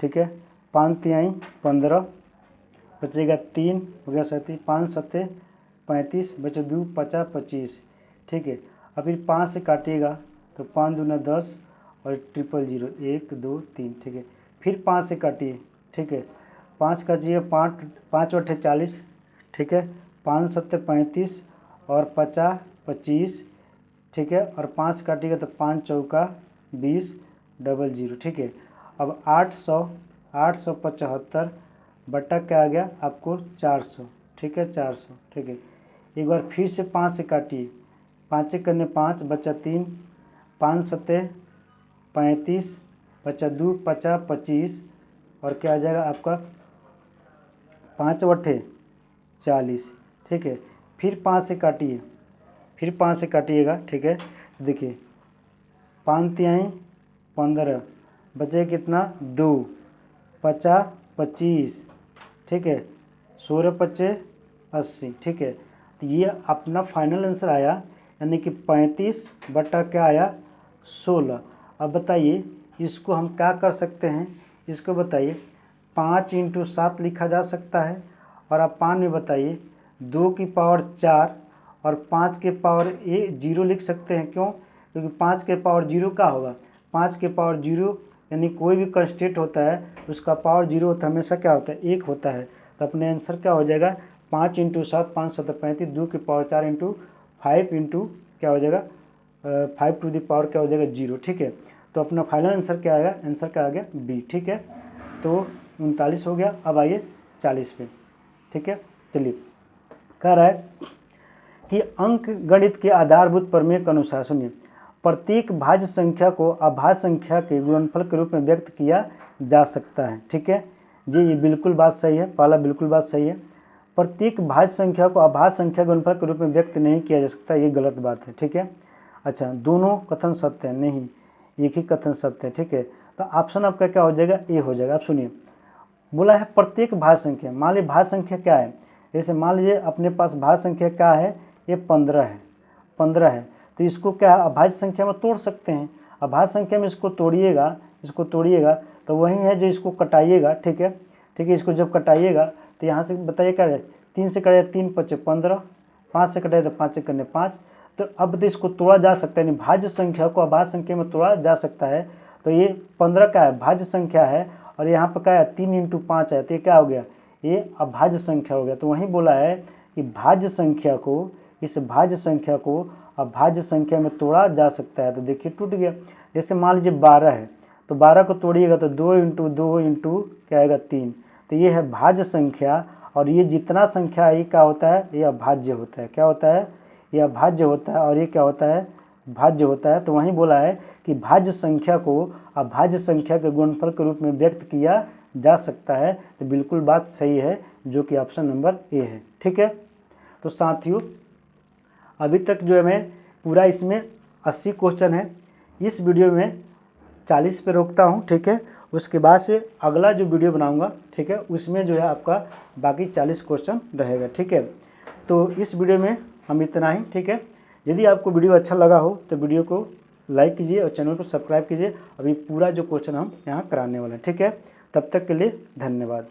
ठीक है, 5 तिहाई 15, बचेगा 3, हो गया 37, 5 सत्ते 35, बचे 2 50 25। ठीक है, अब फिर 5 से काटिएगा तो 5 दूना 10 और 000 1 2 3। ठीक है, फिर 5 से काटिए। ठीक है, 5 काटिए, 5 अट्ठे 40। ठीक है, 5 सत्ते 35 और 50 25। ठीक है, और 5 काटिएगा तो 5 चौका 20 00। ठीक है, अब 875 बटा क्या आ गया आपको? 400। ठीक है, 400। ठीक है, एक बार फिर से 5 से काटिए, 5 करने 5, बचा 3, 5 सत्ते 35, बचा 2 50 25 और क्या आ जाएगा आपका? 5 अट्ठे 40। ठीक है, फिर 5 से काटिए, फिर 5 से काटिएगा। ठीक है, देखिए 5 तिहाई 15, बचे कितना? 2 50 25। ठीक है, 16 पच्चे 80। ठीक है, तो ये अपना फाइनल आंसर आया, यानी कि 35 बटा क्या आया? 16। अब बताइए इसको हम क्या कर सकते हैं? इसको बताइए 5 × 7 लिखा जा सकता है। और आप 5 में बताइए 2 की पावर 4 और 5 के पावर 0 लिख सकते हैं। क्यों? क्योंकि 5 के पावर 0 का होगा, 5 के पावर 0 यानी कोई भी कांस्टेंट होता है उसका पावर 0 होता है, हमेशा क्या होता है? 1 होता है। तो अपने आंसर क्या हो जाएगा? 5 × 7 5 7 35, 2 की पावर 4 × 5 × क्या हो जाएगा? 5 टू द पावर क्या हो जाएगा? 0। ठीक है, तो अपना फाइनल आंसर क्या आएगा? आंसर क्या आ गया? बी। ठीक है, तो 39 हो गया। अब आइए 40 पे। ठीक है, चलिए कह रहा है कि अंक गणित के आधारभूत प्रमेय के अनुसार, सुनिए, प्रत्येक भाज्य संख्या को अभाज्य संख्या के गुणनफल के रूप में व्यक्त किया जा सकता है। ठीक है जी, ये बिल्कुल बात सही है, पहला बिल्कुल बात सही है। प्रत्येक भाज्य संख्या को अभाज्य संख्या के गुणनफल के रूप में व्यक्त नहीं किया जा सकता, ये गलत बात है। ठीक है, अच्छा, दोनों कथन सत्य है? नहीं, एक ही कथन सत्य है। ठीक है, तो ऑप्शन आपका क्या हो जाएगा? ए हो जाएगा। आप सुनिए, बोला है प्रत्येक भाज्य संख्या। मान लीजिए भाज्य संख्या क्या है? जैसे मान लीजिए अपने पास भाज्य संख्या क्या है? ये 15 है, 15 है, तो इसको क्या अभाज्य संख्या में तोड़ सकते हैं। अभाज्य संख्या में इसको तोड़िएगा तो वही है जो इसको कटाइएगा। ठीक है, इसको जब कटाइएगा तो यहाँ से बताइए क्या है? 3 से कटाइए 3 × 5 = 15, 5 से कटाइए तो 5 × 5, तो अब तो इसको तोड़ा जा सकता है, यानी भाज्य संख्या को अभाज्य संख्या में तोड़ा जा सकता है। तो ये 15 का है भाज्य संख्या है, और यहाँ पर क्या है 3 × 5 है, तो ये क्या हो गया, ये अभाज्य संख्या हो गया। तो वहीं बोला है कि भाज्य संख्या को, इस भाज्य संख्या को अभाज्य संख्या में तोड़ा जा सकता है। तो देखिए टूट गया। जैसे मान लीजिए 12 है, तो 12 को तोड़िएगा तो 2 × 2 क्या आएगा 3। तो ये है भाज्य संख्या, और ये जितना संख्या ये क्या होता है, ये अभाज्य होता है। क्या होता है, ये अभाज्य होता है, और ये क्या होता है, भाज्य होता है। तो वहीं बोला है कि भाज्य संख्या को अभाज्य संख्या के गुणनफल के रूप में व्यक्त किया जा सकता है। तो बिल्कुल बात सही है, जो कि ऑप्शन नंबर ए है। ठीक है, तो साथियों अभी तक जो है मैं पूरा इसमें 80 क्वेश्चन है, इस वीडियो में 40 पे रोकता हूँ। ठीक है, उसके बाद से अगला जो वीडियो बनाऊंगा, ठीक है, उसमें जो है आपका बाकी 40 क्वेश्चन रहेगा। ठीक है, तो इस वीडियो में हम इतना ही। ठीक है, यदि आपको वीडियो अच्छा लगा हो तो वीडियो को लाइक कीजिए और चैनल को सब्सक्राइब कीजिए। अभी पूरा जो क्वेश्चन हम यहाँ कराने वाले हैं। ठीक है, तब तक के लिए धन्यवाद।